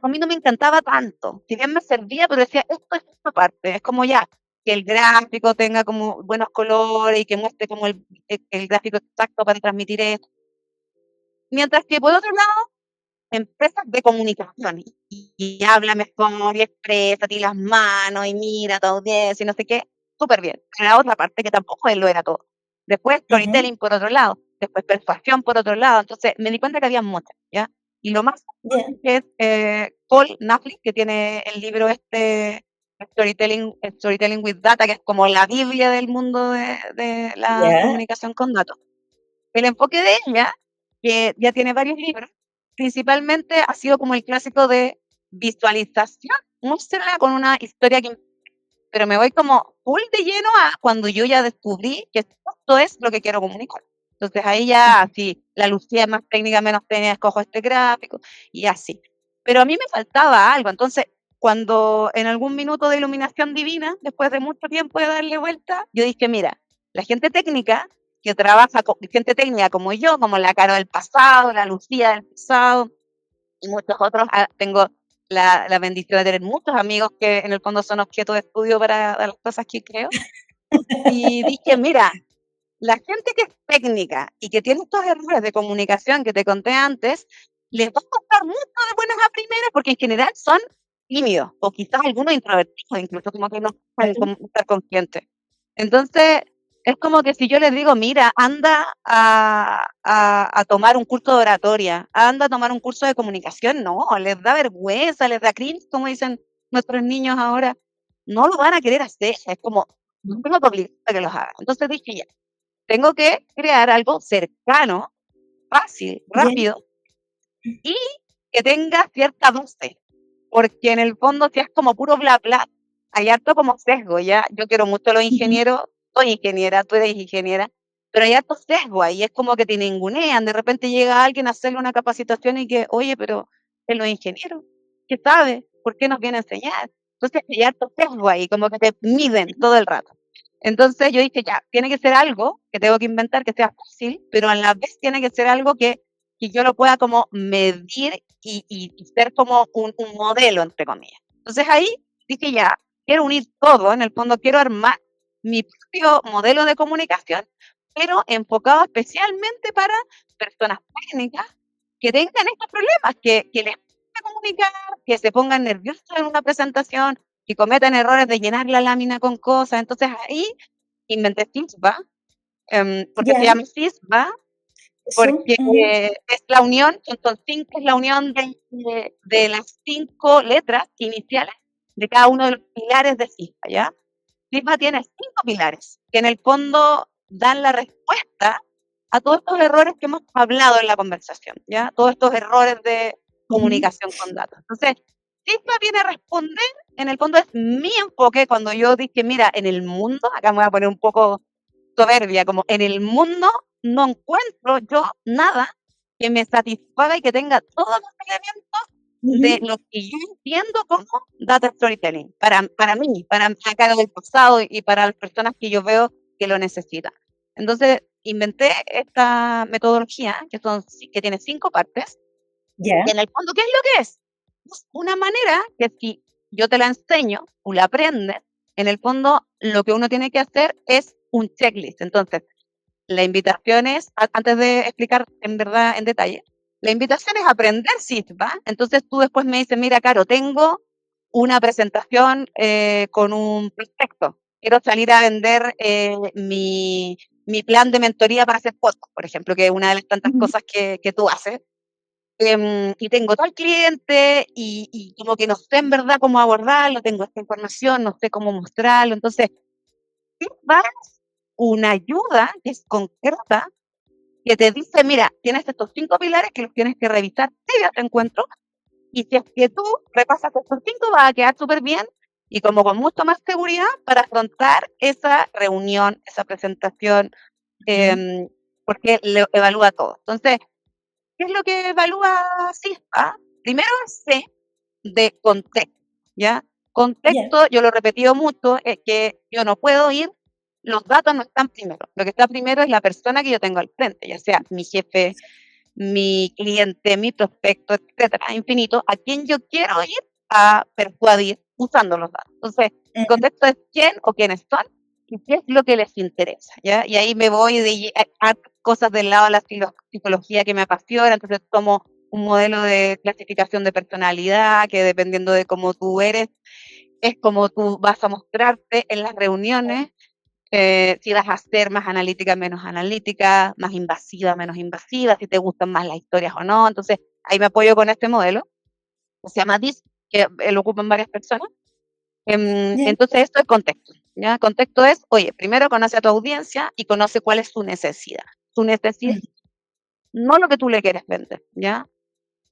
a mí no me encantaba tanto. Si bien me servía, pero decía, esto es esta parte. Es como ya, que el gráfico tenga como buenos colores y que muestre como el gráfico exacto para transmitir esto. Mientras que por otro lado, empresas de comunicación y habla mejor y exprésate y las manos y mira a tu audiencia y no sé qué, súper bien. Pero la otra parte que tampoco lo era todo. Después Ujú. storytelling por otro lado, después persuasión por otro lado. Entonces me di cuenta que había muchas, ¿ya? Y lo más Ya, que es Paul Knafley, que tiene el libro este, Storytelling with Data, que es como la Biblia del mundo de la ya, comunicación con datos. El enfoque de ella, que ya tiene varios libros, principalmente ha sido como el clásico de visualización, muéstrala con una historia que, pero me voy como full de lleno a cuando yo ya descubrí que esto es lo que quiero comunicar. Entonces ahí ya, ujú, si la Lucía es más técnica, menos técnica, escojo este gráfico y así. Pero a mí me faltaba algo, entonces cuando en algún minuto de iluminación divina, después de mucho tiempo de darle vuelta, yo dije, mira, la gente técnica que trabaja con gente técnica como yo, como la Caro del pasado, la Lucía del pasado y muchos otros, tengo la bendición de tener muchos amigos que en el fondo son objeto de estudio para las cosas que creo. Y dije, mira, la gente que es técnica y que tiene estos errores de comunicación que te conté antes, les va a costar mucho de buenas a primeras porque en general son tímidos o quizás algunos introvertidos, incluso como que no saben claro. cómo estar con gente. Entonces, es como que si yo les digo, mira, anda a tomar un curso de oratoria, anda a tomar un curso de comunicación, no, les da vergüenza, les da cringe, como dicen nuestros niños ahora, no lo van a querer hacer, es como, no tengo que obligar a que los hagan. Entonces dije, ya, tengo que crear algo cercano, fácil, Ya, rápido y que tenga cierta base, porque en el fondo si es como puro bla bla, hay harto como sesgo, ¿ya? Yo quiero mucho a los ujú, ingenieros, soy ingeniera, tú eres ingeniera, pero hay harto sesgo ahí, es como que te ningunean, de repente llega alguien a hacerle una capacitación y que, oye, pero él no es ingeniero, ¿qué sabe? ¿Por qué nos viene a enseñar? Entonces hay harto sesgo ahí, como que te miden todo el rato. Entonces yo dije, ya, tiene que ser algo que tengo que inventar que sea fácil, pero a la vez tiene que ser algo que yo lo pueda como medir y ser como un modelo, entre comillas. Entonces ahí dije, ya, quiero unir todo, en el fondo quiero armar mi propio modelo de comunicación, pero enfocado especialmente para personas técnicas que tengan estos problemas, que les cuesta comunicar, que se pongan nerviosos en una presentación, que cometan errores de llenar la lámina con cosas. Entonces ahí inventé CISBA, porque se ya, llama CISBA, eso, porque ujú, es la unión, son cinco, es la unión de las 5 letras iniciales de cada uno de los pilares de CISPA, ¿ya? CISPA tiene 5 pilares que en el fondo dan la respuesta a todos estos errores que hemos hablado en la conversación, ¿ya? Todos estos errores de ujú, comunicación con datos. Entonces, CISPA viene a responder, en el fondo es mi enfoque cuando yo dije, mira, en el mundo, acá me voy a poner un poco soberbia, como en el mundo no encuentro yo nada que me satisfaga y que tenga todos los elementos de ujú, lo que yo entiendo como data storytelling, para mí, para acá del pasado y para las personas que yo veo que lo necesitan. Entonces, inventé esta metodología que tiene 5 partes, que ya, en el fondo, ¿qué es lo que es? Es una manera que si yo te la enseño, tú la aprendes, en el fondo lo que uno tiene que hacer es un checklist. Entonces, la invitación es, antes de explicar en verdad en detalle, la invitación es aprender SISBA. Entonces tú después me dices, mira, Caro, tengo una presentación con un prospecto. Quiero salir a vender mi plan de mentoría para hacer fotos, por ejemplo, que es una de las tantas ujú, cosas que tú haces. Y tengo tal cliente y como que no sé en verdad cómo abordarlo, tengo esta información, no sé cómo mostrarlo. Entonces, SISBA es una ayuda que es concreta que te dice, mira, tienes estos 5 pilares que los tienes que revisar previo a tu encuentro, y si es que tú repasas estos 5 vas a quedar súper bien y como con mucho más seguridad para afrontar esa reunión, esa presentación, ujú, em, porque lo evalúa todo. Entonces, ¿qué es lo que evalúa CISPA? Primero es C de contexto, ¿ya? ya, Contexto, yo lo he repetido mucho, es que yo no puedo ir los datos no están primero. Lo que está primero es la persona que yo tengo al frente, ya sea mi jefe, mi cliente, mi prospecto, etcétera, infinito, a quien yo quiero ir a persuadir usando los datos. Entonces, el contexto es quién o quiénes son y qué es lo que les interesa, ¿ya? Y ahí me voy a cosas del lado de la psicología que me apasiona, entonces tomo un modelo de clasificación de personalidad que dependiendo de cómo tú eres, es como tú vas a mostrarte en las reuniones, si vas a ser más analítica, menos analítica, más invasiva, menos invasiva, si te gustan más las historias o no. Entonces, ahí me apoyo con este modelo, que se llama DISC, que lo ocupan varias personas. Ya. Entonces, esto es contexto, ¿ya? Contexto es, oye, primero conoce a tu audiencia y conoce cuál es su necesidad. Su necesidad, no lo que tú le quieres vender, ¿ya?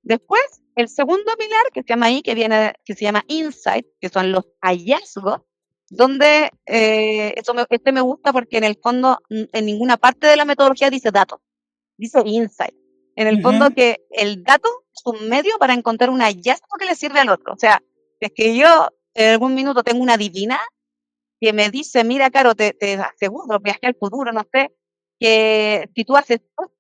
Después, el segundo pilar que se llama ahí, que se llama Insight, que son los hallazgos, donde este me gusta porque en el fondo en ninguna parte de la metodología dice datos, dice Insight. En el fondo que el dato es un medio para encontrar un hallazgo que le sirve al otro. O sea, es que yo en algún minuto tengo una divina que me dice, mira, Caro, te aseguro, viaje al futuro, no sé, que si tú haces esto,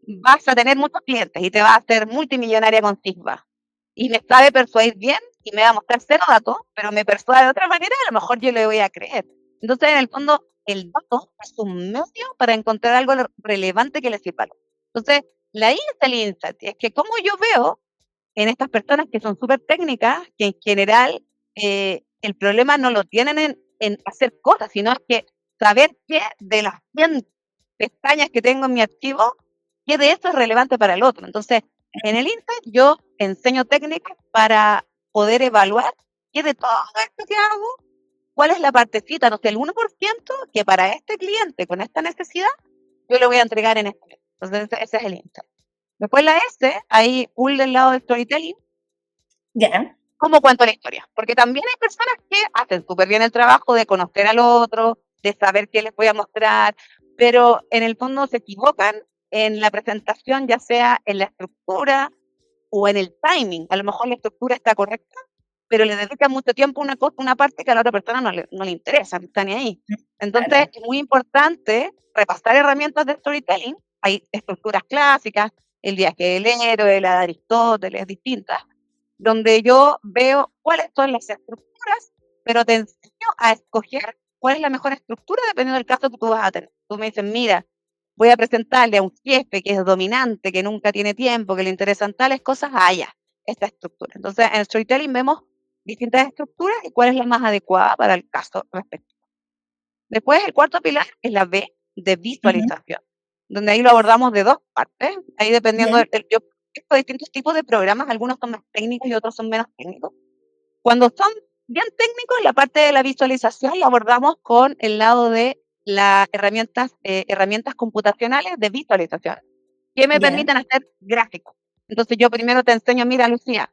vas a tener muchos clientes y te vas a hacer multimillonaria con Sigma. Y me sabe persuadir bien y me va a mostrar cero datos, pero me persuade de otra manera, a lo mejor yo le voy a creer. Entonces, en el fondo, el dato es un medio para encontrar algo relevante que le sirva. Entonces, la I es el insight, es que como yo veo en estas personas que son súper técnicas, que en general el problema no lo tienen en hacer cosas, sino es que saber qué de las 100 pestañas que tengo en mi archivo, qué de esto es relevante para el otro. Entonces, en el Insight yo enseño técnicas para poder evaluar qué de todo esto que hago, cuál es la partecita, no sé, el 1% que para este cliente con esta necesidad yo le voy a entregar en este mes. Entonces, ese es el Insight. Después la S, ahí full del lado del storytelling, Ya. cómo cuento la historia. Porque también hay personas que hacen súper bien el trabajo de conocer al otro, de saber qué les voy a mostrar, pero en el fondo se equivocan en la presentación, ya sea en la estructura o en el timing. A lo mejor la estructura está correcta, pero le dedican mucho tiempo a una parte que a la otra persona no le interesa, no está ni ahí. Entonces, Claro. es muy importante repasar herramientas de storytelling. Hay estructuras clásicas, el viaje del héroe, la de Aristóteles, distintas, donde yo veo cuáles son las estructuras, pero te enseño a escoger cuál es la mejor estructura dependiendo del caso que tú vas a tener. Tú me dices, mira, voy a presentarle a un jefe que es dominante, que nunca tiene tiempo, que le interesan tales cosas, ya, esta estructura. Entonces, en storytelling vemos distintas estructuras y cuál es la más adecuada para el caso respectivo. Después, el cuarto pilar es la B de visualización, donde ahí lo abordamos de dos partes, ahí dependiendo Ya. yo estos distintos tipos de programas, algunos son más técnicos y otros son menos técnicos. Cuando son bien técnicos, la parte de la visualización la abordamos con el lado de las herramientas computacionales de visualización, que me Ya. permiten hacer gráficos. Entonces yo primero te enseño, mira Lucía,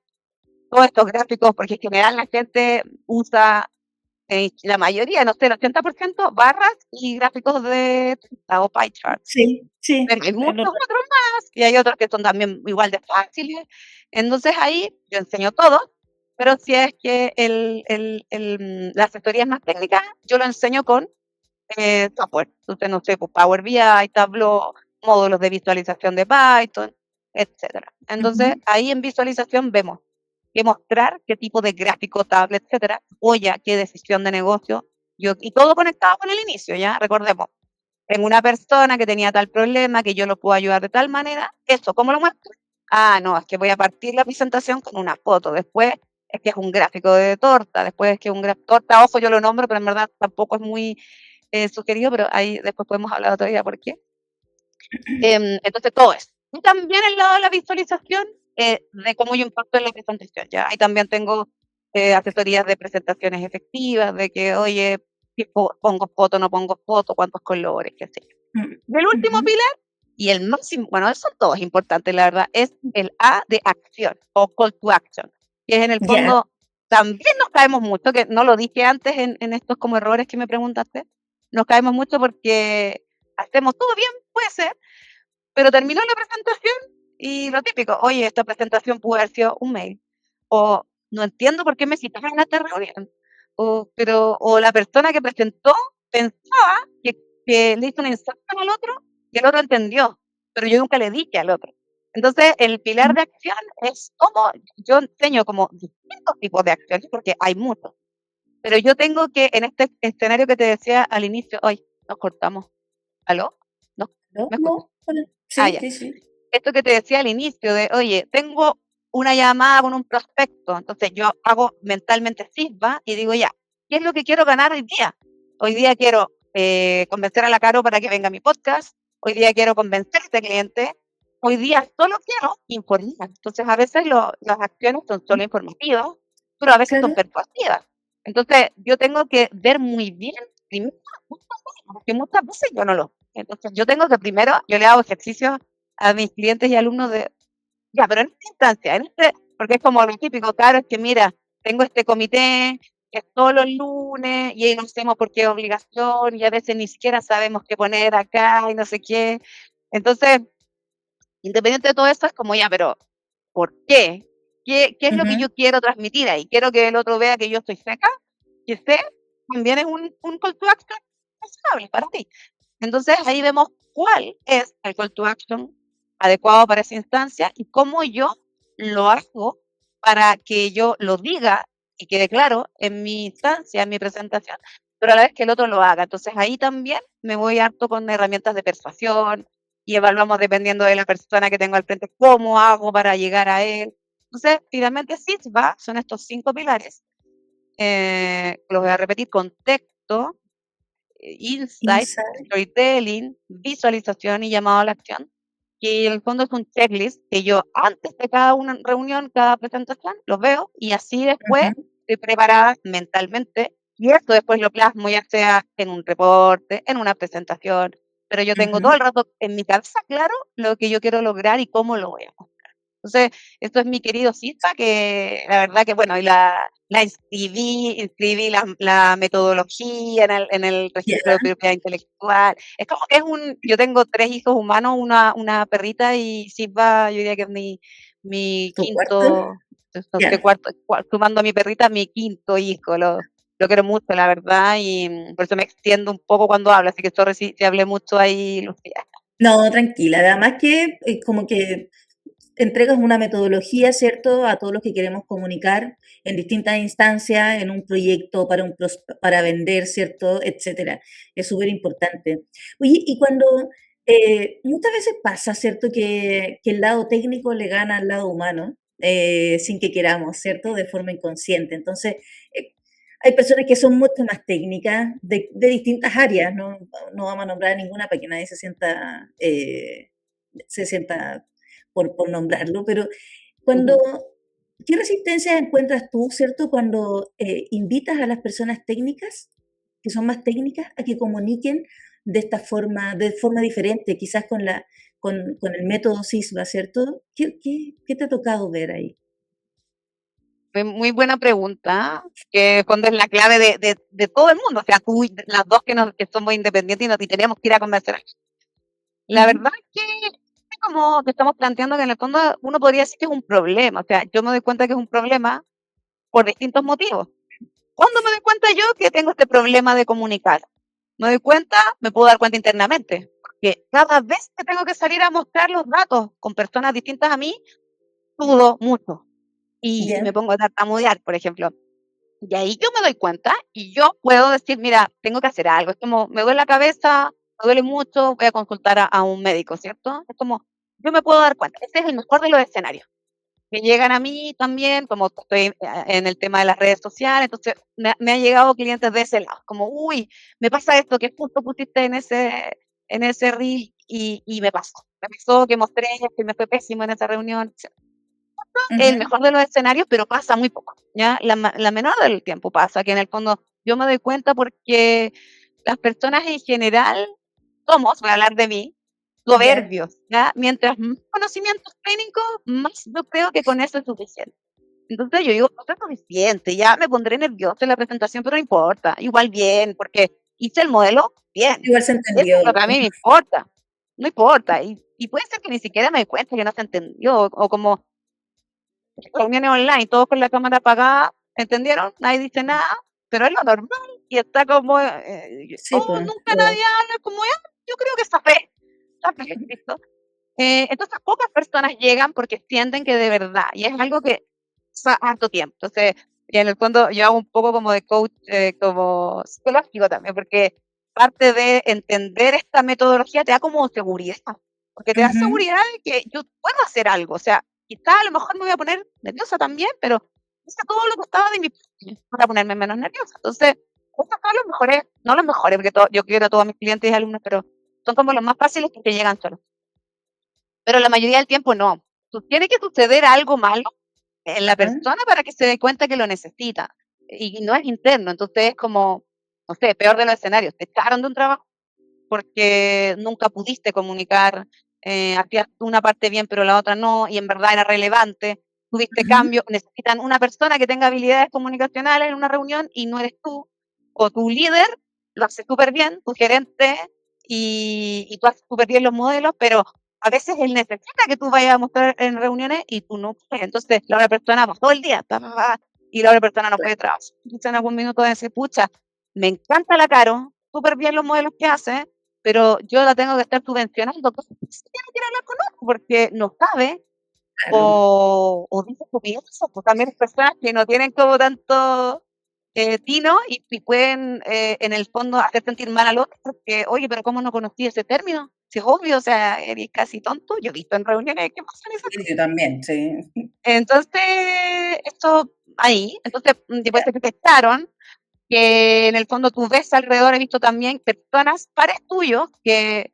todos estos gráficos, porque en general la gente usa, la mayoría, no sé, el 80% barras y gráficos de o pie charts. Sí, sí. Pero hay muchos otros más y hay otros que son también igual de fáciles. Entonces ahí yo enseño todo, pero si es que la asesoría es más técnica, yo lo enseño con software. Entonces, no sé, pues Power BI, Tableau, módulos de visualización de Python, etcétera. Entonces, ahí en visualización vemos qué mostrar, qué tipo de gráfico, tablet, etcétera, o ya qué decisión de negocio. Y todo conectado con el inicio, ¿ya? Recordemos, tengo una persona que tenía tal problema, que yo lo puedo ayudar de tal manera. Eso, ¿cómo lo muestro? No, es que voy a partir la presentación con una foto. Después es que es un gráfico de torta. Después es que un gráfico torta, ojo, yo lo nombro, pero en verdad tampoco es muy sugerido, pero ahí después podemos hablar otro día por qué. Entonces, todo eso. Y también el lado de la visualización de cómo yo impacto en la presentación. ¿Ya? Ahí también tengo asesorías de presentaciones efectivas, de que, oye, si pongo foto, no pongo foto, cuántos colores, qué sé yo. Y el último pilar, y el máximo, bueno, esos son todos importantes, la verdad, es el A de acción o call to action, que es en el Ya. fondo, también nos caemos mucho, que no lo dije antes en estos como errores que me preguntaste, nos caemos mucho porque hacemos todo bien, puede ser, pero terminó la presentación y lo típico, oye, esta presentación pudo haber sido un mail, o no entiendo por qué me citaron a esta reunión, o la persona que presentó pensaba que le hice una inserción al otro y el otro entendió, pero yo nunca le dije al otro. Entonces, el pilar de acción es como, yo enseño como distintos tipos de acciones, porque hay muchos, pero yo tengo que, en este escenario que te decía al inicio, hoy nos cortamos. ¿Aló? ¿No? ¿No? ¿Me escuchas? ¿No? Hola. Ah, Sí, ya. sí, sí. Esto que te decía al inicio de, oye, tengo una llamada con un prospecto, entonces yo hago mentalmente feedback y digo, ya, ¿qué es lo que quiero ganar hoy día? Hoy día quiero convencer a la Caro para que venga a mi podcast, hoy día quiero convencer a este cliente, hoy día solo quiero informar. Entonces, a veces las acciones son solo informativas, pero a veces son Claro. persuasivas. Entonces, yo tengo que ver muy bien, primero, porque muchas veces yo no lo. Entonces, yo tengo que primero, yo le hago ejercicios a mis clientes y alumnos de, ya, pero en esta instancia, porque es como lo típico, claro, es que mira, tengo este comité que es todos los lunes y ahí no hacemos porque es obligación y a veces ni siquiera sabemos qué poner acá y no sé qué. Entonces, independiente de todo eso, es como ya, pero ¿por qué? ¿Qué es lo que Ujú. yo quiero transmitir ahí? ¿Quiero que el otro vea que yo estoy seca? Que sé, también es un call to action razonable para ti. Entonces ahí vemos cuál es el call to action adecuado para esa instancia y cómo yo lo hago para que yo lo diga y quede claro en mi instancia, en mi presentación, pero a la vez que el otro lo haga. Entonces ahí también me voy harto con herramientas de persuasión y evaluamos dependiendo de la persona que tengo al frente cómo hago para llegar a él. Entonces, finalmente SISBA son estos 5 pilares. Los voy a repetir: contexto, insight, Inside. storytelling, visualización y llamado a la acción. Que en el fondo es un checklist que yo antes de cada una reunión, cada presentación, los veo y así después Ujú, estoy preparada mentalmente y esto después lo plasmo ya sea en un reporte, en una presentación, pero yo tengo todo ujú. el rato en mi cabeza claro lo que yo quiero lograr y cómo lo voy a hacer. Entonces, esto es mi querido Cista, que la verdad que, bueno, y la inscribí la metodología en el Ya. registro de propiedad intelectual. Es como que yo tengo 3 hijos humanos, una perrita y Silva, yo diría que es mi ¿Tu cuarto? quinto, no sé, Ya. sumando a mi perrita, mi quinto hijo. Lo quiero mucho, la verdad, y por eso me extiendo un poco cuando hablo, así que sorry si hablé mucho ahí, Lucía. No, tranquila. Además que como que entregas una metodología, ¿cierto?, a todos los que queremos comunicar en distintas instancias, en un proyecto para vender, ¿cierto?, etcétera. Es súper importante. Oye, y cuando muchas veces pasa, ¿cierto?, que el lado técnico le gana al lado humano, sin que queramos, ¿cierto?, de forma inconsciente. Entonces, eh, hay personas que son mucho más técnicas de distintas áreas, ¿no? No vamos a nombrar ninguna para que nadie se sienta por nombrarlo, pero cuando, Ujú. ¿qué resistencia encuentras tú, cierto, cuando invitas a las personas técnicas, que son más técnicas, a que comuniquen de forma diferente, quizás con el método SISBA, ¿cierto? ¿Qué te ha tocado ver ahí? Muy buena pregunta, que cuando es la clave de todo el mundo, o sea, tú y las dos que somos independientes y nos tenemos que ir a convencer. La Ujú. verdad es que es como que estamos planteando que en el fondo uno podría decir que es un problema, o sea, yo me doy cuenta que es un problema por distintos motivos. ¿Cuándo me doy cuenta yo que tengo este problema de comunicar? Me doy cuenta, me puedo dar cuenta internamente, porque cada vez que tengo que salir a mostrar los datos con personas distintas a mí, dudo mucho y Ya. me pongo a tartamudear, por ejemplo. Y ahí yo me doy cuenta y yo puedo decir, mira, tengo que hacer algo. Es como, me duele la cabeza, me duele mucho, voy a consultar a un médico, ¿cierto? Es como, yo me puedo dar cuenta. Ese es el mejor de los escenarios. Que llegan a mí también, como estoy en el tema de las redes sociales, entonces me han llegado clientes de ese lado, como, uy, me pasa esto que justo pusiste en ese reel y me pasó. Me pasó que mostré que me fue pésimo en esa reunión, el Ujú. mejor de los escenarios, pero pasa muy poco, ¿ya? La menor del tiempo pasa, que en el fondo yo me doy cuenta porque las personas en general somos, voy a hablar de mí, Ya. soberbios, ¿ya? Mientras más conocimientos técnicos, más yo creo que con eso es suficiente. Entonces yo digo, no es suficiente, ya me pondré nerviosa en la presentación, pero no importa, igual bien, porque hice el modelo bien. Igual se Eso entendió. es lo que a mí me importa, no importa. Y puede ser que ni siquiera me di cuenta que no se entendió, o como reuniones online, todos con la cámara apagada, ¿entendieron? Nadie dice nada, pero es lo normal y está como, Sí, pues. nunca nadie habla como yo creo que está fe, ¿listo? Entonces pocas personas llegan porque sienten que de verdad, y es algo que pasa harto tiempo. Entonces, y en el fondo yo hago un poco como de coach, como psicológico también, porque parte de entender esta metodología te da como seguridad, porque te da Ujú. seguridad de que yo puedo hacer algo. O sea, quizá a lo mejor me voy a poner nerviosa también, pero hice todo lo que estaba de mi parte para ponerme menos nerviosa. Entonces, estos son los mejores, no los mejores, porque yo quiero a todos mis clientes y alumnos, pero son como los más fáciles que te llegan solos. Pero la mayoría del tiempo no. Tiene que suceder algo malo en la Ah, persona para que se dé cuenta que lo necesita. Y no es interno, entonces es como, no sé, peor de los escenarios. Te echaron de un trabajo porque nunca pudiste comunicar, hacías una parte bien pero la otra no, y en verdad era relevante. Tuviste ujú. cambio, necesitan una persona que tenga habilidades comunicacionales en una reunión y no eres tú. O tu líder lo hace súper bien, tu gerente, y tú haces súper bien los modelos, pero a veces él necesita que tú vayas a mostrar en reuniones y tú no puedes. Entonces, la otra persona pasó el día, y la otra persona no puede trabajar. Entonces, en algún minuto decir, pucha, me encanta la Caro, súper bien los modelos que hace, pero yo la tengo que estar subvencionando, cosas que ni siquiera quiere hablar con otro porque no sabe Claro. o dice estupideces, pues también hay personas que no tienen como tanto tino y pueden en el fondo hacer sentir mal al otro porque, oye, pero ¿cómo no conocí ese término? Si es obvio, o sea, eres casi tonto. Yo he visto en reuniones que pasan esas Sí, cosas. yo también, sí. Entonces, esto ahí, entonces, después de que te echaron, que en el fondo tú ves alrededor, he visto también personas, pares tuyos, que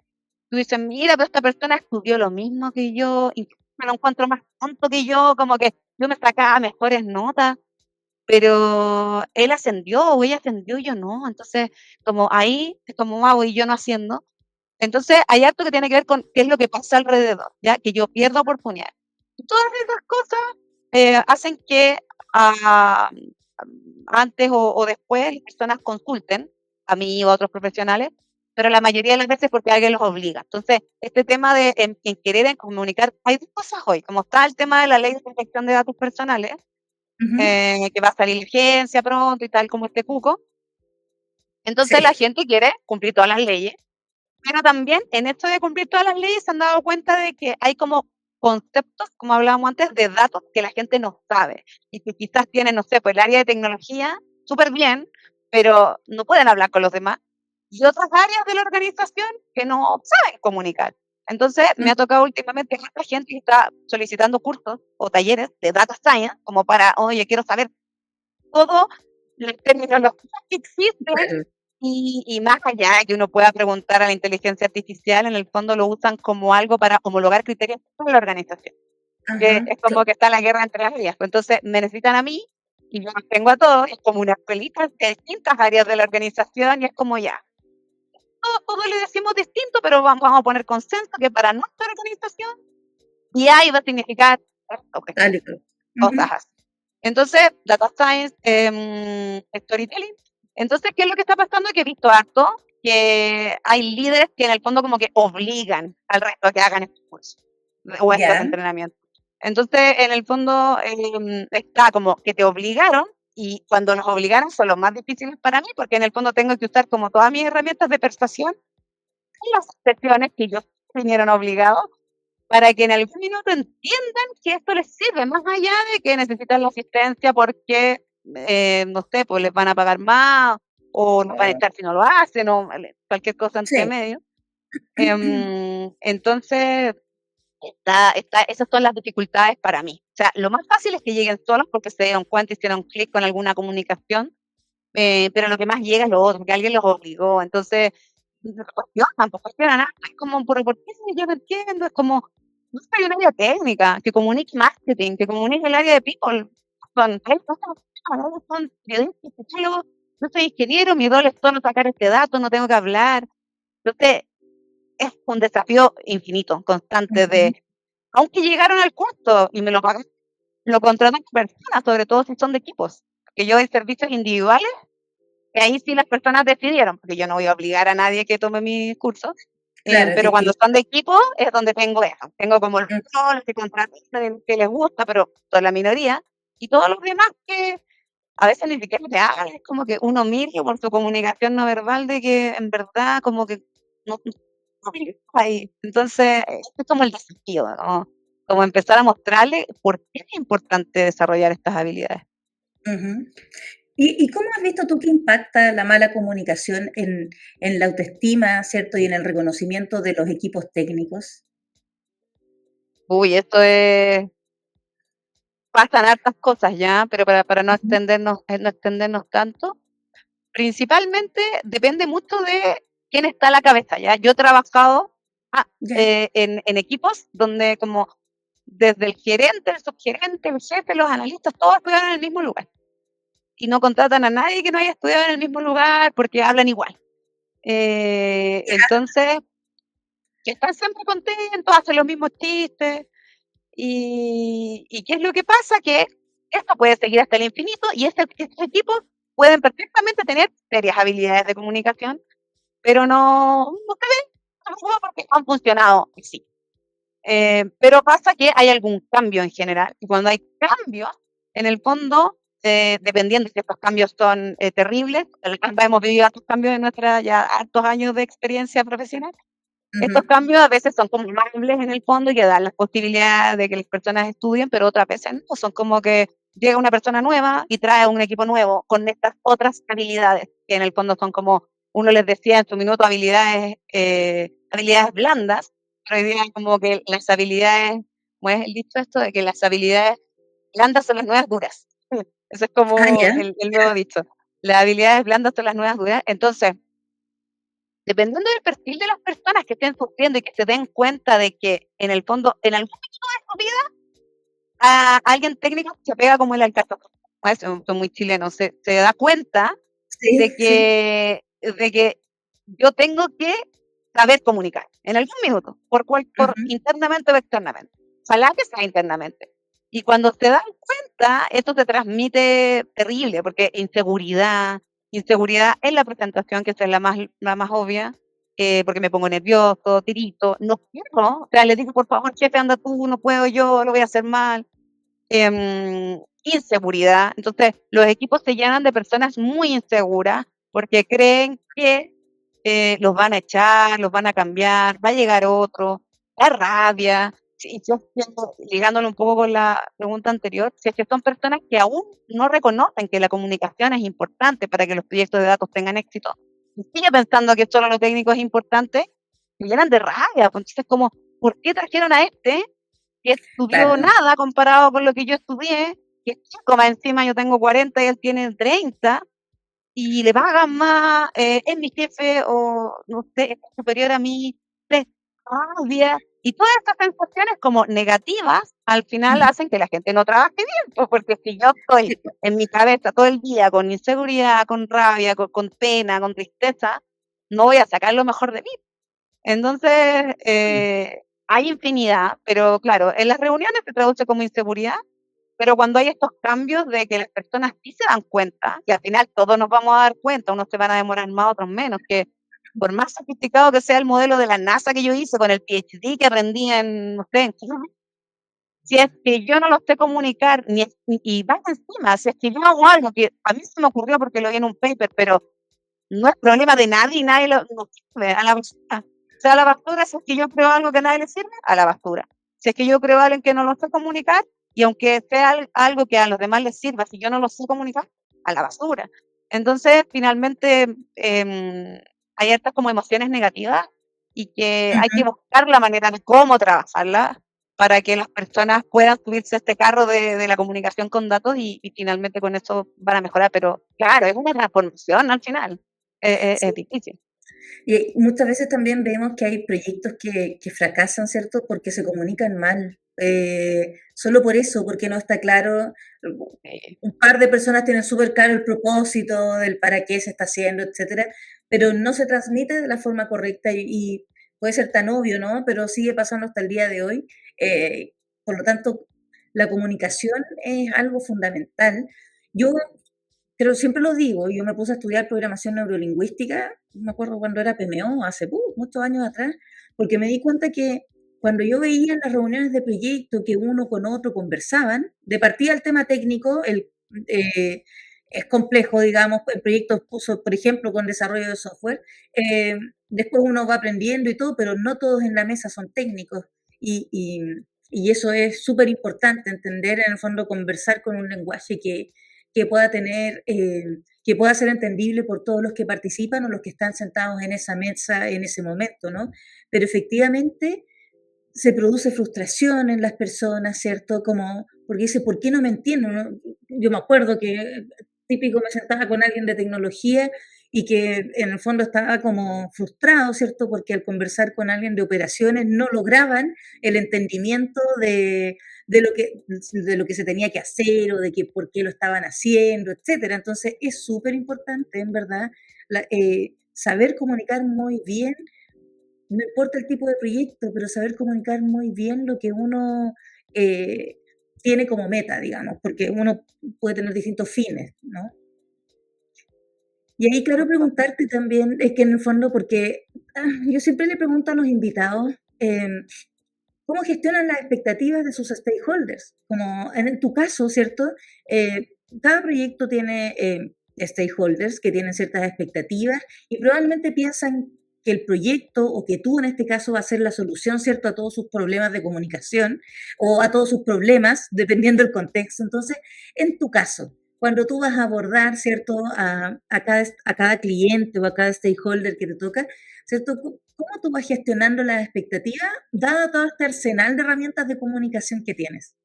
tú dices, mira, pero esta persona estudió lo mismo que yo, incluso me lo encuentro más tonto que yo, como que yo me sacaba mejores notas, pero él ascendió o ella ascendió y yo no. Entonces, como ahí es como, wow, y yo no haciendo. Entonces, hay harto que tiene que ver con qué es lo que pasa alrededor, ya que yo pierdo oportunidades. Y todas esas cosas hacen que ah, antes o después las personas consulten a mí o a otros profesionales, pero la mayoría de las veces porque alguien los obliga. Entonces, este tema de en querer en comunicar, hay dos cosas hoy, como está el tema de la ley de protección de datos personales, Ujú. que va a salir vigencia pronto y tal como este cuco. Entonces la Sí. gente quiere cumplir todas las leyes, pero también en esto de cumplir todas las leyes se han dado cuenta de que hay como conceptos, como hablábamos antes, de datos que la gente no sabe y que quizás tienen, no sé, pues el área de tecnología súper bien, pero no pueden hablar con los demás y otras áreas de la organización que no saben comunicar. Entonces, me Mm. ha tocado últimamente mucha gente que está solicitando cursos o talleres de data science como para, oye, quiero saber todo las tecnologías que existen Claro. y más allá de que uno pueda preguntar a la inteligencia artificial, en el fondo lo usan como algo para homologar criterios para la organización, que Ajá. es como que está la guerra entre las áreas. Pues entonces me necesitan a mí y yo los tengo a todos, es como una escuelita de distintas áreas de la organización y es como ya, todos le decimos distinto, pero vamos a poner consenso que para nuestra organización y ahí va a significar esto, pues, Tal y cual. cosas Ujú. así. Entonces, data science, storytelling. Entonces, ¿qué es lo que está pasando? Que he visto harto que hay líderes que en el fondo como que obligan al resto a que hagan estos cursos o estos Ya. entrenamientos. Entonces, en el fondo está como que te obligaron y cuando los obligaron son los más difíciles para mí porque en el fondo tengo que usar como todas mis herramientas de persuasión en las sesiones que ellos vinieron obligados para que en algún minuto entiendan que esto les sirve, más allá de que necesitan la asistencia porque, no sé, pues les van a pagar más o nos van a echar si no lo hacen o cualquier cosa entre Sí. medio. Entonces, esas son las dificultades para mí. O sea, lo más fácil es que lleguen solos porque se dieron cuenta, hicieron clic con alguna comunicación, pero lo que más llega es lo otro, que alguien los obligó. Entonces, cuestionan, pues cuestionan, es como, ¿por qué si yo no entiendo? Es como, no soy un área técnica, que comunique marketing, que comunique el área de people. Son tres cosas, no son periodistas, psicólogos, yo soy ingeniero, mi rol es solo sacar este dato, no tengo que hablar. Entonces, es un desafío infinito, constante Ujú. de, aunque llegaron al curso y me lo pagan, lo contratan personas, sobre todo si son de equipos. Que yo en servicios individuales que ahí sí las personas decidieron, porque yo no voy a obligar a nadie que tome mis cursos, Claro, es pero cuando distinto. son de equipo es donde tengo eso. Tengo como el Mm. rol que contratan, que les gusta, pero son la minoría, y todos los demás que a veces ni siquiera te hablan, es como que uno mira por su comunicación no verbal de que en verdad como que no está ahí. Entonces, este es como el desafío, ¿no? Como empezar a mostrarle por qué es importante desarrollar estas habilidades. Ujú. ¿Y cómo has visto tú que impacta la mala comunicación en la autoestima, cierto, y en el reconocimiento de los equipos técnicos? Uy, esto es, pasan hartas cosas ya, pero para Ujú. no extendernos tanto, principalmente depende mucho de quién está a la cabeza, ¿ya? Yo he trabajado Ya, en equipos donde como desde el gerente, el subgerente, el jefe, los analistas, todos estudiaron en el mismo lugar y no contratan a nadie que no haya estudiado en el mismo lugar porque hablan igual. Entonces, que están siempre contentos, hacen los mismos chistes. ¿Y qué es lo que pasa? Que esto puede seguir hasta el infinito y estos equipos pueden perfectamente tener serias habilidades de comunicación, pero no se ven tampoco porque han funcionado así. Pero pasa que hay algún cambio en general. Y cuando hay cambios, en el fondo, dependiendo si estos cambios son terribles, hemos vivido estos cambios en nuestra ya hartos años de experiencia profesional. Estos ujú, cambios a veces son como amables en el fondo y que dan las posibilidades de que las personas estudien, pero otras veces no. Son como que llega una persona nueva y trae un equipo nuevo con estas otras habilidades, que en el fondo son como uno les decía en su minuto, habilidades blandas, pero hoy día como que las habilidades, ¿cómo es el dicho esto? De que las habilidades blandas son las nuevas duras. Eso es ah, como ya, el nuevo dicho. Las habilidades blandas son las nuevas duras. Entonces, dependiendo del perfil de las personas que estén sufriendo y que se den cuenta de que en el fondo, en algún momento de su vida, a alguien técnico se pega como el alcachofa. Son muy chilenos, se da cuenta sí, sí, de que yo tengo que saber comunicar en algún minuto, por ujú, internamente o externamente. Ojalá que sea internamente. Y cuando se dan cuenta, esto se transmite terrible, porque inseguridad en la presentación, que esa es la más obvia, porque me pongo nervioso, tirito, no quiero, o sea, le digo, por favor, jefe, anda tú, no puedo yo, lo voy a hacer mal. Inseguridad. Entonces, los equipos se llenan de personas muy inseguras porque creen que los van a echar, los van a cambiar, va a llegar otro, la rabia. Sí, yo ligándolo un poco con la pregunta anterior, si es que son personas que aún no reconocen que la comunicación es importante para que los proyectos de datos tengan éxito, y sigue pensando que solo lo técnico es importante, se llenan de rabia. Pues, entonces, como, ¿por qué trajeron a este que estudió claro. nada comparado con lo que yo estudié, que es chico, más encima yo tengo 40 y él tiene 30, y le pagan más, es mi jefe o no sé, es superior a mí, de rabia, y todas estas sensaciones como negativas al final Ujú, hacen que la gente no trabaje bien, pues, porque si yo estoy sí, po, en mi cabeza todo el día con inseguridad, con rabia, con pena, con tristeza, no voy a sacar lo mejor de mí. Entonces, hay infinidad, pero claro, en las reuniones se traduce como inseguridad, pero cuando hay estos cambios de que las personas sí se dan cuenta, y al final todos nos vamos a dar cuenta, unos se van a demorar más, otros menos, que por más sofisticado que sea el modelo de la NASA que yo hice con el PhD que aprendí en, no sé, en química, si es que yo no lo sé comunicar, y más encima, si es que yo hago algo que a mí se me ocurrió porque lo vi en un paper, pero no es problema de nadie y nadie no sirve, a la basura. O sea, a la basura, si es que yo creo algo que a nadie le sirve, a la basura. Si es que yo creo algo en que no lo sé comunicar, y aunque sea algo que a los demás les sirva, si yo no lo sé comunicar, a la basura. Entonces, finalmente, hay estas como emociones negativas y que hay que ujú. buscar la manera de cómo trabajarlas para que las personas puedan subirse a este carro de la comunicación con datos y finalmente con eso van a mejorar. Pero claro, es una transformación al final. Es Sí. difícil. Y muchas veces también vemos que hay proyectos que fracasan, ¿cierto? Porque se comunican mal. Solo por eso, porque no está claro. Un par de personas tienen súper claro el propósito del para qué se está haciendo, etcétera, pero no se transmite de la forma correcta y puede ser tan obvio, ¿no? Pero sigue pasando hasta el día de hoy. Por lo tanto, la comunicación es algo fundamental. Yo pero siempre lo digo, yo me puse a estudiar programación neurolingüística, me acuerdo cuando era PMO, hace muchos años atrás, porque me di cuenta que cuando yo veía en las reuniones de proyecto que uno con otro conversaban, de partida el tema técnico, es complejo, digamos, en proyectos, por ejemplo, con desarrollo de software. Después uno va aprendiendo y todo, pero no todos en la mesa son técnicos. Y, y, y eso es súper importante, entender, en el fondo, conversar con un lenguaje que pueda tener, que pueda ser entendible por todos los que participan o los que están sentados en esa mesa en ese momento, ¿no? Pero efectivamente se produce frustración en las personas, ¿cierto? Como, porque dice, ¿por qué no me entiendo? ¿No? Yo me acuerdo que típico me sentaba con alguien de tecnología y que en el fondo estaba como frustrado, ¿cierto? Porque al conversar con alguien de operaciones no lograban el entendimiento de lo que se tenía que hacer o de que por qué lo estaban haciendo, etcétera. Entonces es súper importante, en verdad, saber comunicar muy bien, no importa el tipo de proyecto, pero saber comunicar muy bien lo que uno eh, tiene como meta, digamos, porque uno puede tener distintos fines, ¿no? Y ahí, claro, preguntarte también, es que en el fondo, porque yo siempre le pregunto a los invitados, ¿cómo gestionan las expectativas de sus stakeholders? Como en tu caso, ¿cierto? Cada proyecto tiene stakeholders que tienen ciertas expectativas y probablemente piensan que el proyecto o que tú en este caso va a ser la solución, ¿cierto? A todos sus problemas de comunicación o a todos sus problemas, dependiendo del contexto. Entonces, en tu caso, cuando tú vas a abordar, ¿cierto? A cada cliente o a cada stakeholder que te toca, ¿cierto? ¿Cómo tú vas gestionando las expectativas, dado todo este arsenal de herramientas de comunicación que tienes?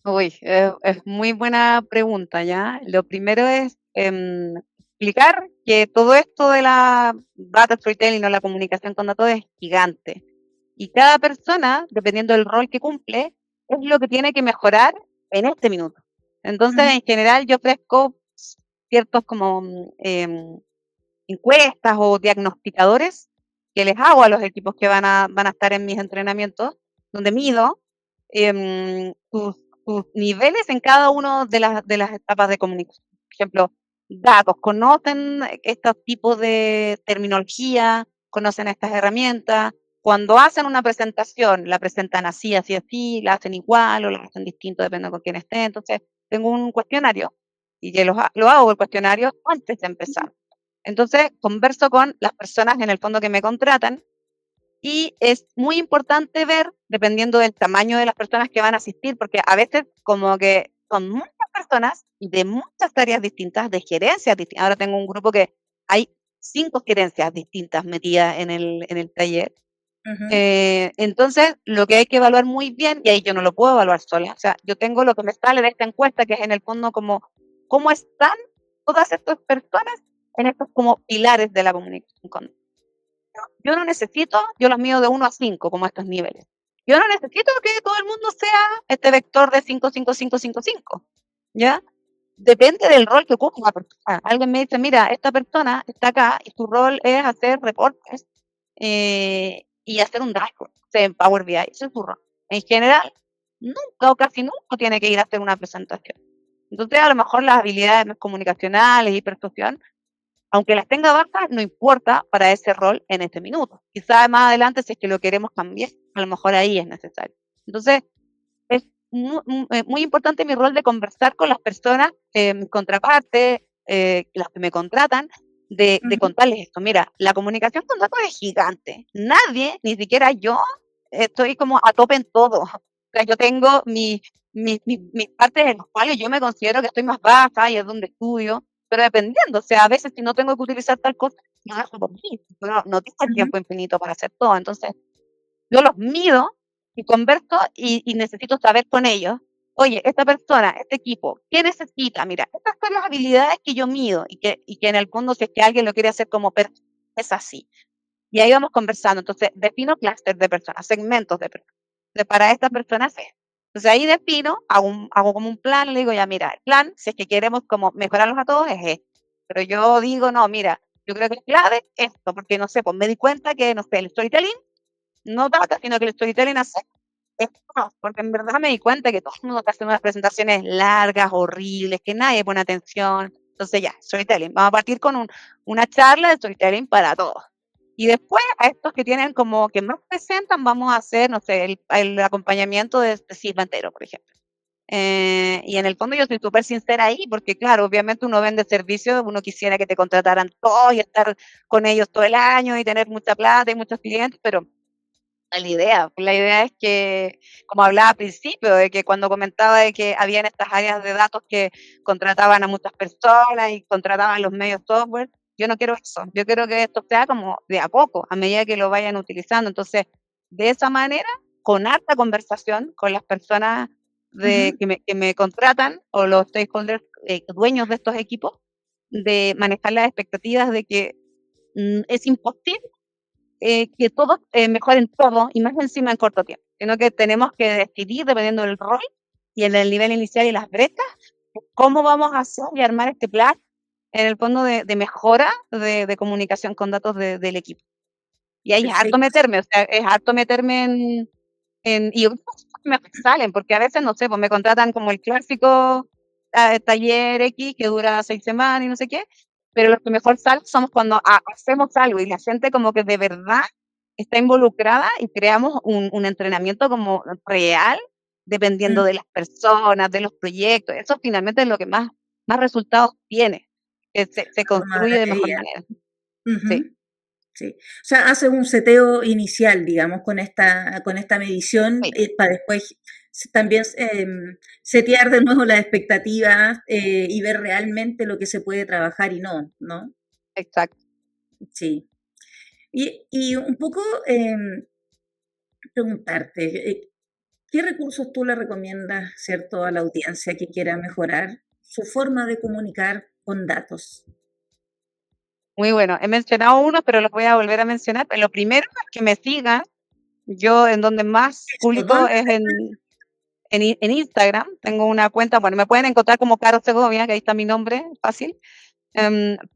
Uy, es muy buena pregunta, ¿ya? Lo primero es explicar que todo esto de la data storytelling o la comunicación con datos es gigante. Y cada persona, dependiendo del rol que cumple, es lo que tiene que mejorar en este minuto. Entonces, Ujú, en general, yo ofrezco ciertos como encuestas o diagnosticadores que les hago a los equipos que van a estar en mis entrenamientos, donde mido sus niveles en cada una de las etapas de comunicación. Por ejemplo, datos, conocen estos tipos de terminología, conocen estas herramientas. Cuando hacen una presentación, la presentan así, así, así, la hacen igual o la hacen distinto, depende con quién esté. Entonces, tengo un cuestionario y que lo hago el cuestionario antes de empezar. Entonces, converso con las personas en el fondo que me contratan y es muy importante ver, dependiendo del tamaño de las personas que van a asistir, porque a veces como que son muchas personas de muchas áreas distintas, de gerencias distintas. Ahora tengo un grupo que hay 5 gerencias distintas metidas en el taller. ujú. Entonces, lo que hay que evaluar muy bien, y ahí yo no lo puedo evaluar sola, o sea, yo tengo lo que me sale de esta encuesta, que es en el fondo como cómo están todas estas personas en estos como pilares de la comunicación. Yo no necesito, yo los mido de 1 a 5, como estos niveles. Yo no necesito que todo el mundo sea este vector de 5, 5, 5, 5, 5, ¿ya? Depende del rol que ocupe una persona. Alguien me dice, mira, esta persona está acá y su rol es hacer reportes y hacer un dashboard, o sea, en Power BI, ese es su rol. En general, nunca o casi nunca tiene que ir a hacer una presentación. Entonces, a lo mejor las habilidades comunicacionales y persuasión, aunque las tenga bajas, no importa para ese rol en este minuto. Quizás más adelante, si es que lo queremos cambiar, a lo mejor ahí es necesario. Entonces, es muy importante mi rol de conversar con las personas, mis contrapartes, las que me contratan, de Ujú. contarles esto. Mira, la comunicación con datos es gigante. Nadie, ni siquiera yo, estoy como a tope en todo. O sea, yo tengo mis partes en las cuales yo me considero que estoy más baja y es donde estudio, pero dependiendo, o sea, a veces si no tengo que utilizar tal cosa, no dejo por mí, pero no tengo el Ujú. tiempo infinito para hacer todo. Entonces, yo los mido y converso y necesito saber con ellos, oye, esta persona, este equipo, ¿qué necesita? Mira, estas son las habilidades que yo mido y que en el fondo si es que alguien lo quiere hacer como es así. Y ahí vamos conversando. Entonces, defino clústeres de personas, segmentos de personas. Para estas personas es. Entonces ahí defino, hago como un plan, le digo, ya mira, el plan, si es que queremos como mejorarlos a todos, es esto. Pero yo digo, no, mira, yo creo que es clave esto, porque no sé, pues me di cuenta que, no sé, el storytelling no data, sino que el storytelling hace esto, porque en verdad me di cuenta que todo el mundo está haciendo unas presentaciones largas, horribles, que nadie pone atención. Entonces ya, storytelling. Vamos a partir con una charla de storytelling para todos. Y después a estos que tienen como que más presentan, vamos a hacer, no sé, el acompañamiento de Silva entero, por ejemplo. Y en el fondo yo soy súper sincera ahí, porque claro, obviamente uno vende servicios, uno quisiera que te contrataran todos y estar con ellos todo el año y tener mucha plata y muchos clientes, pero la idea es que, como hablaba al principio, de que cuando comentaba de que habían estas áreas de datos que contrataban a muchas personas y contrataban los medios software, yo no quiero eso, yo quiero que esto sea como de a poco, a medida que lo vayan utilizando. Entonces, de esa manera, con harta conversación con las personas Ujú. que me contratan o los stakeholders, dueños de estos equipos, de manejar las expectativas de que es imposible que todos mejoren todo y más encima en corto tiempo, sino que tenemos que decidir, dependiendo del rol y en el nivel inicial y las brechas, cómo vamos a hacer y armar este plan en el fondo de mejora de comunicación con datos del equipo. Y ahí es harto Perfecto. meterme, o sea, es harto meterme y otras cosas que me salen, porque a veces, no sé, pues me contratan como el clásico taller X que dura 6 semanas y no sé qué, pero los que mejor salen somos cuando hacemos algo y la gente como que de verdad está involucrada y creamos un entrenamiento como real, dependiendo Mm, de las personas, de los proyectos. Eso finalmente es lo que más resultados tiene, que se toma construye de de mejor medida. manera. Sí. Ujú. Sí. O sea, haces un seteo inicial, digamos, con esta medición, Sí, para después también setear de nuevo las expectativas, y ver realmente lo que se puede trabajar y no, ¿no? exacto. Sí. Y un poco preguntarte, ¿qué recursos tú le recomiendas, cierto, a la audiencia que quiera mejorar su forma de comunicar con datos? Muy bueno. He mencionado uno, pero los voy a volver a mencionar. Pero lo primero es que me sigan. Yo en donde más ¿Por publico dónde? es en Instagram. Tengo una cuenta, bueno, me pueden encontrar como Caro Segovia, que ahí está mi nombre, fácil.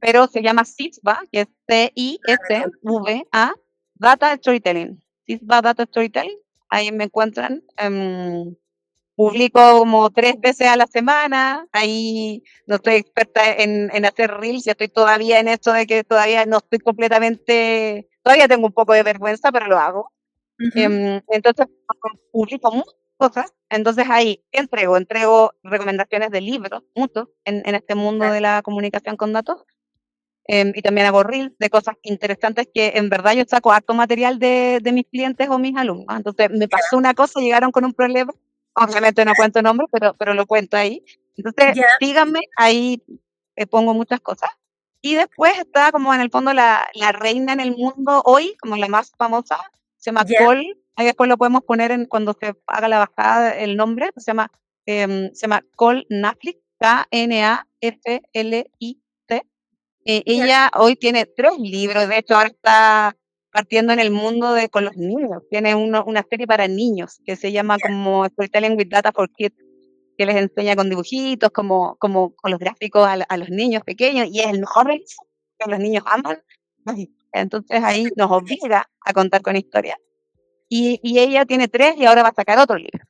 Pero se llama CISVA, que es CISVA, Data Storytelling. CISVA Data Storytelling. Ahí me encuentran. Publico como 3 veces a la semana, ahí no estoy experta en hacer reels, ya estoy todavía en esto de que todavía no estoy completamente, todavía tengo un poco de vergüenza, pero lo hago. Ujú. Entonces, publico muchas cosas, entonces ahí entrego recomendaciones de libros, muchos, en este mundo Ya, de la comunicación con datos, y también hago reels de cosas interesantes que en verdad yo saco harto material de mis clientes o mis alumnos. Entonces me pasó una cosa, llegaron con un problema, obviamente no cuento nombres, pero lo cuento ahí. Entonces ya, síganme, ahí pongo muchas cosas. Y después está como en el fondo la reina en el mundo hoy, como la más famosa, se llama ya, Cole, ahí después lo podemos poner cuando se haga la bajada el nombre, se llama Cole Knaflic, Knaflit. ya, Ella hoy tiene 3 libros, de hecho ahora está partiendo en el mundo con los niños. Tiene una serie para niños que se llama ya. como Storytelling with Data for Kids, que les enseña con dibujitos, como con los gráficos a los niños pequeños, y es el mejor realismo que los niños aman. Ay, entonces ahí nos obliga a contar con historias. Y ella tiene 3 y ahora va a sacar otro libro.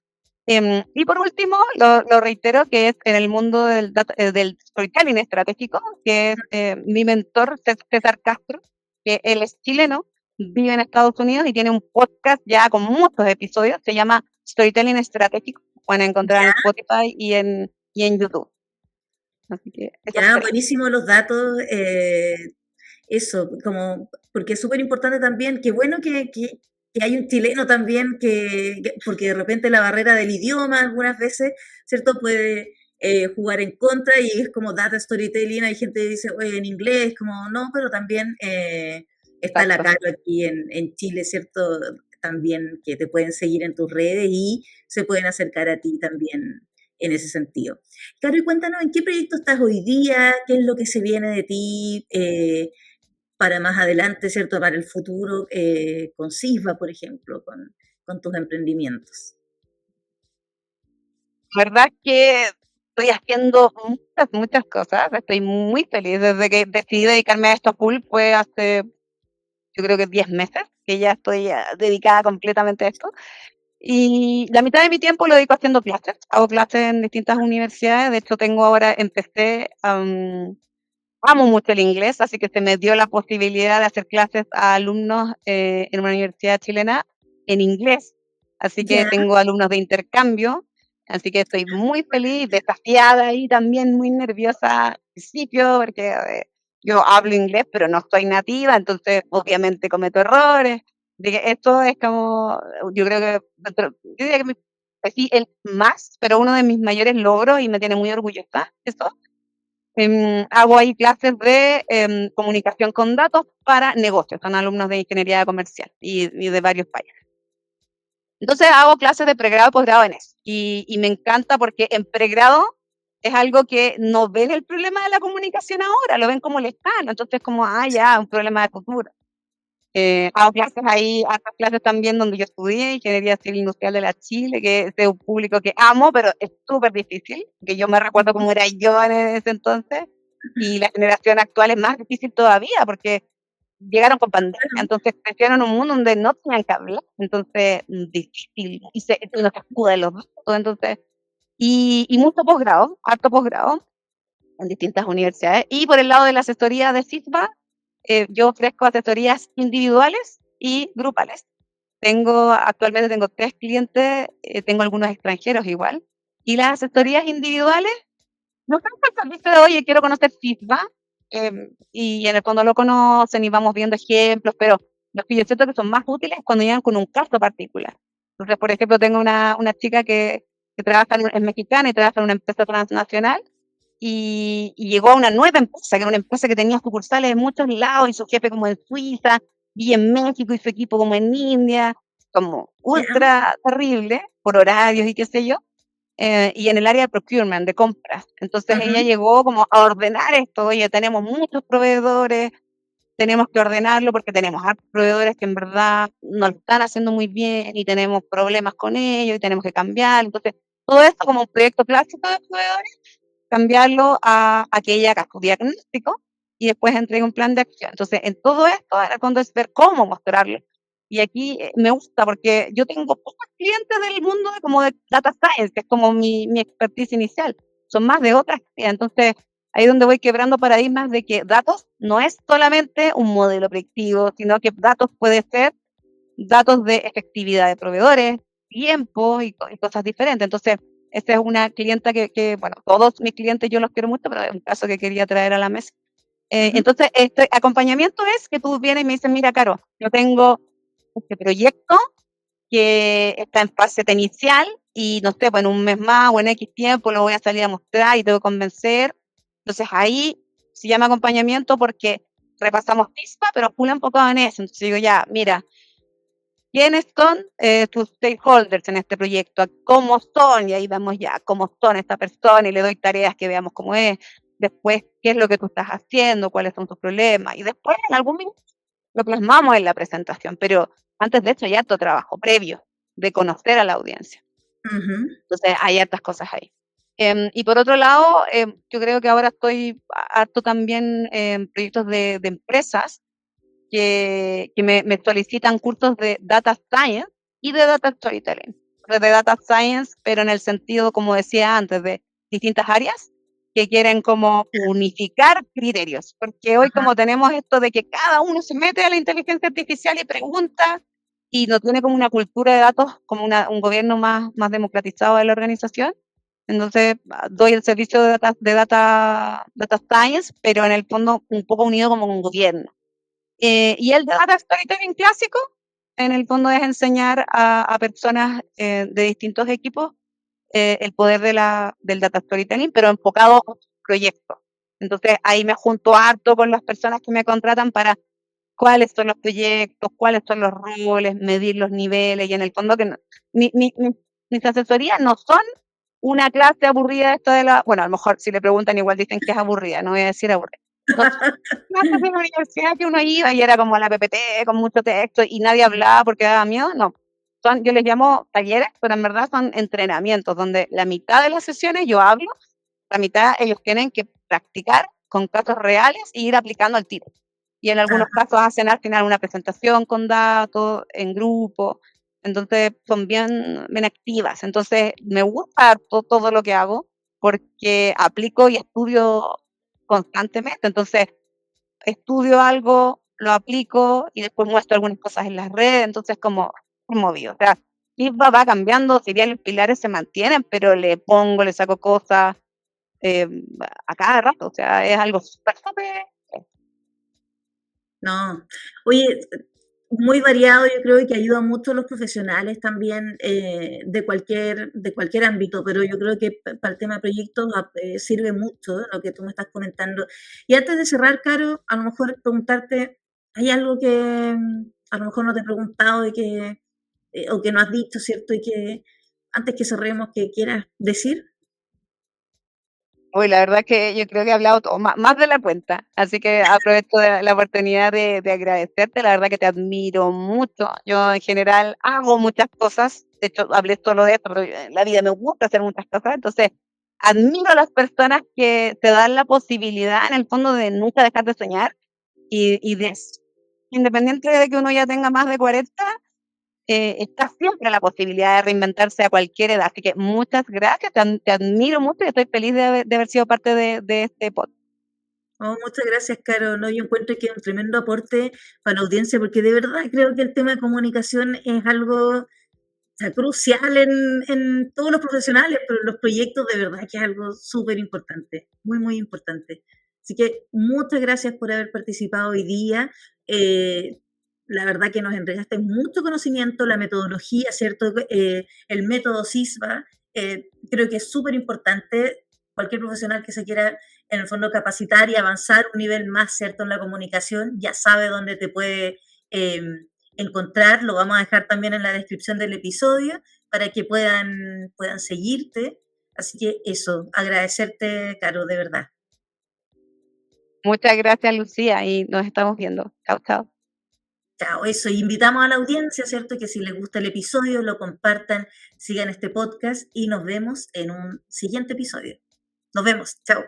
Y por último, lo reitero, que es en el mundo del storytelling estratégico, que es mi mentor César Castro, que él es chileno, vive en Estados Unidos y tiene un podcast ya con muchos episodios, se llama Storytelling Estratégico, pueden encontrar en Ya, Spotify y en YouTube. Así que esos ya, 3. buenísimos los datos. Eso, como, porque es súper importante también, qué bueno que hay un chileno también, porque de repente la barrera del idioma algunas veces, ¿cierto? Puede jugar en contra y es como data storytelling, hay gente que dice, oye, en inglés, como no, pero también está la Exacto. Caro aquí en Chile, ¿cierto? También que te pueden seguir en tus redes y se pueden acercar a ti también en ese sentido. Caro, y cuéntanos, ¿en qué proyecto estás hoy día? ¿Qué es lo que se viene de ti para más adelante, ¿cierto? Para el futuro, con Sisba, por ejemplo, con tus emprendimientos. La verdad que estoy haciendo muchas cosas, estoy muy feliz desde que decidí dedicarme a esto full, fue hace yo creo que 10 meses, que ya estoy dedicada completamente a esto. Y la mitad de mi tiempo lo dedico haciendo clases. Hago clases en distintas universidades. De hecho, amo mucho el inglés, así que se me dio la posibilidad de hacer clases a alumnos en una universidad chilena en inglés. Así que Ya, tengo alumnos de intercambio. Así que estoy muy feliz, desafiada y también muy nerviosa al principio, porque yo hablo inglés, pero no soy nativa, entonces obviamente cometo errores. De que esto es como, yo creo que, yo diría que pues sí, el más, pero uno de mis mayores logros y me tiene muy orgullosa eso. Hago ahí clases de comunicación con datos para negocios, son alumnos de ingeniería comercial y de varios países. Entonces hago clases de pregrado y posgrado en eso. Y me encanta porque en pregrado es algo que no ven el problema de la comunicación ahora, lo ven como lejano. Entonces como, ya, un problema de futuro. Hago clases ahí, hago clases también donde yo estudié, Ingeniería Civil Industrial de la Chile, que es de un público que amo, pero es súper difícil, que yo me recuerdo cómo era yo en ese entonces, y la generación actual es más difícil todavía, porque llegaron con pandemia, entonces crecieron en un mundo donde no tenían que hablar, entonces difícil, y no se escuda en los datos, entonces, y mucho posgrado, harto posgrado, en distintas universidades, y por el lado de la asesoría de CISBA, yo ofrezco asesorías individuales y grupales. Actualmente tengo 3 clientes, tengo algunos extranjeros igual, y las asesorías individuales no tanto el servicio de, oye, quiero conocer CISBA, y en el fondo lo conocen y vamos viendo ejemplos, pero los que yo siento que son más útiles cuando llegan con un caso particular. Entonces, por ejemplo, tengo una chica que trabaja es mexicana y trabaja en una empresa transnacional y llegó a una nueva empresa, que era una empresa que tenía sucursales en muchos lados y su jefe como en Suiza y en México y su equipo como en India, como Ya. ultra terrible por horarios y qué sé yo, y en el área de procurement, de compras. Entonces ella Ujú. llegó como a ordenar esto, oye, tenemos muchos proveedores, tenemos que ordenarlo porque tenemos hartos proveedores que en verdad no lo están haciendo muy bien y tenemos problemas con ellos y tenemos que cambiar. Entonces, todo esto como un proyecto clásico de proveedores, cambiarlo a que ella haga su diagnóstico y después entregue un plan de acción. Entonces, en todo esto, era cuando es ver cómo mostrarlo. Y aquí me gusta porque yo tengo pocos clientes del mundo como de data science, que es como mi expertise inicial. Son más de otras. Entonces, ahí es donde voy quebrando paradigmas de que datos no es solamente un modelo predictivo, sino que datos puede ser datos de efectividad de proveedores, tiempo y cosas diferentes. Entonces, esta es una clienta bueno, todos mis clientes yo los quiero mucho, pero es un caso que quería traer a la mesa. Ujú. Entonces, este acompañamiento es que tú vienes y me dices, mira, Caro, yo tengo este proyecto que está en fase inicial y no sé, pues en un mes más o en X tiempo lo voy a salir a mostrar y tengo que convencer. Entonces ahí se llama acompañamiento porque repasamos PISPA, pero full enfocado en eso. Entonces digo, ya, mira, ¿quiénes son tus stakeholders en este proyecto? ¿Cómo son? Y ahí vamos ya, ¿cómo son esta persona? Y le doy tareas que veamos cómo es. Después, ¿qué es lo que tú estás haciendo? ¿Cuáles son tus problemas? Y después, en algún minuto, lo plasmamos en la presentación. Pero antes de eso, ya harto trabajo previo de conocer a la audiencia. Ujú. Entonces, hay hartas cosas ahí. Y por otro lado, yo creo que ahora estoy harto también en proyectos de empresas que me solicitan cursos de Data Science y de Data Storytelling. De Data Science, pero en el sentido, como decía antes, de distintas áreas que quieren como unificar criterios. Porque hoy Ajá. como tenemos esto de que cada uno se mete a la inteligencia artificial y pregunta y no tiene como una cultura de datos, como un gobierno más democratizado de la organización, entonces doy el servicio data science, pero en el fondo un poco unido como un gobierno. Y el data storytelling clásico, en el fondo es enseñar a personas de distintos equipos el poder del data storytelling, pero enfocado a proyectos. Entonces ahí me junto harto con las personas que me contratan para cuáles son los proyectos, cuáles son los roles, medir los niveles y en el fondo que mis asesorías no son una clase aburrida esta bueno, a lo mejor si le preguntan igual dicen que es aburrida, no voy a decir aburrida. No son clases de la universidad que uno iba y era como la PPT con mucho texto y nadie hablaba porque daba miedo, no. Yo les llamo talleres, pero en verdad son entrenamientos donde la mitad de las sesiones yo hablo, la mitad ellos tienen que practicar con casos reales e ir aplicando al tiro. Y en algunos Ah, casos hacen al final una presentación con datos en grupo, entonces son bien activas. Entonces me gusta todo lo que hago porque aplico y estudio constantemente. Entonces estudio algo, lo aplico y después muestro algunas cosas en las redes, entonces como movido. O sea, chispa va cambiando, si bien los pilares se mantienen, pero le pongo, le saco cosas eh, a cada rato, o sea, es algo súper, súper. No, oye, muy variado, yo creo que ayuda mucho a los profesionales también de cualquier ámbito, pero yo creo que para el tema de proyectos sirve mucho lo que tú me estás comentando. Y antes de cerrar, Caro, a lo mejor preguntarte, ¿hay algo que a lo mejor no te he preguntado o que no has dicho, ¿cierto? Y que antes que cerremos, que quieras decir. Uy, la verdad que yo creo que he hablado todo, más de la cuenta, así que aprovecho la oportunidad de agradecerte, la verdad que te admiro mucho. Yo en general hago muchas cosas, de hecho hablé solo de esto, pero en la vida me gusta hacer muchas cosas, entonces admiro a las personas que te dan la posibilidad en el fondo de nunca dejar de soñar y independiente de que uno ya tenga más de 40, está siempre la posibilidad de reinventarse a cualquier edad. Así que muchas gracias, te admiro mucho y estoy feliz de haber sido parte de este podcast. Oh, muchas gracias, Caro. No, yo encuentro que es un tremendo aporte para la audiencia, porque de verdad creo que el tema de comunicación es algo, o sea, crucial en todos los profesionales, pero en los proyectos de verdad que es algo súper importante, muy, muy importante. Así que muchas gracias por haber participado hoy día. Eh, la verdad que nos entregaste mucho conocimiento, la metodología, ¿cierto? El método CISBA, creo que es súper importante. Cualquier profesional que se quiera, en el fondo, capacitar y avanzar un nivel más, ¿cierto? En la comunicación, ya sabe dónde te puede eh, encontrar. Lo vamos a dejar también en la descripción del episodio para que puedan seguirte. Así que eso, agradecerte, Caro, de verdad. Muchas gracias, Lucía, y nos estamos viendo. Chao, chao. Chao, eso. Y invitamos a la audiencia, ¿cierto? Que si les gusta el episodio, lo compartan, sigan este podcast y nos vemos en un siguiente episodio. Nos vemos. Chao.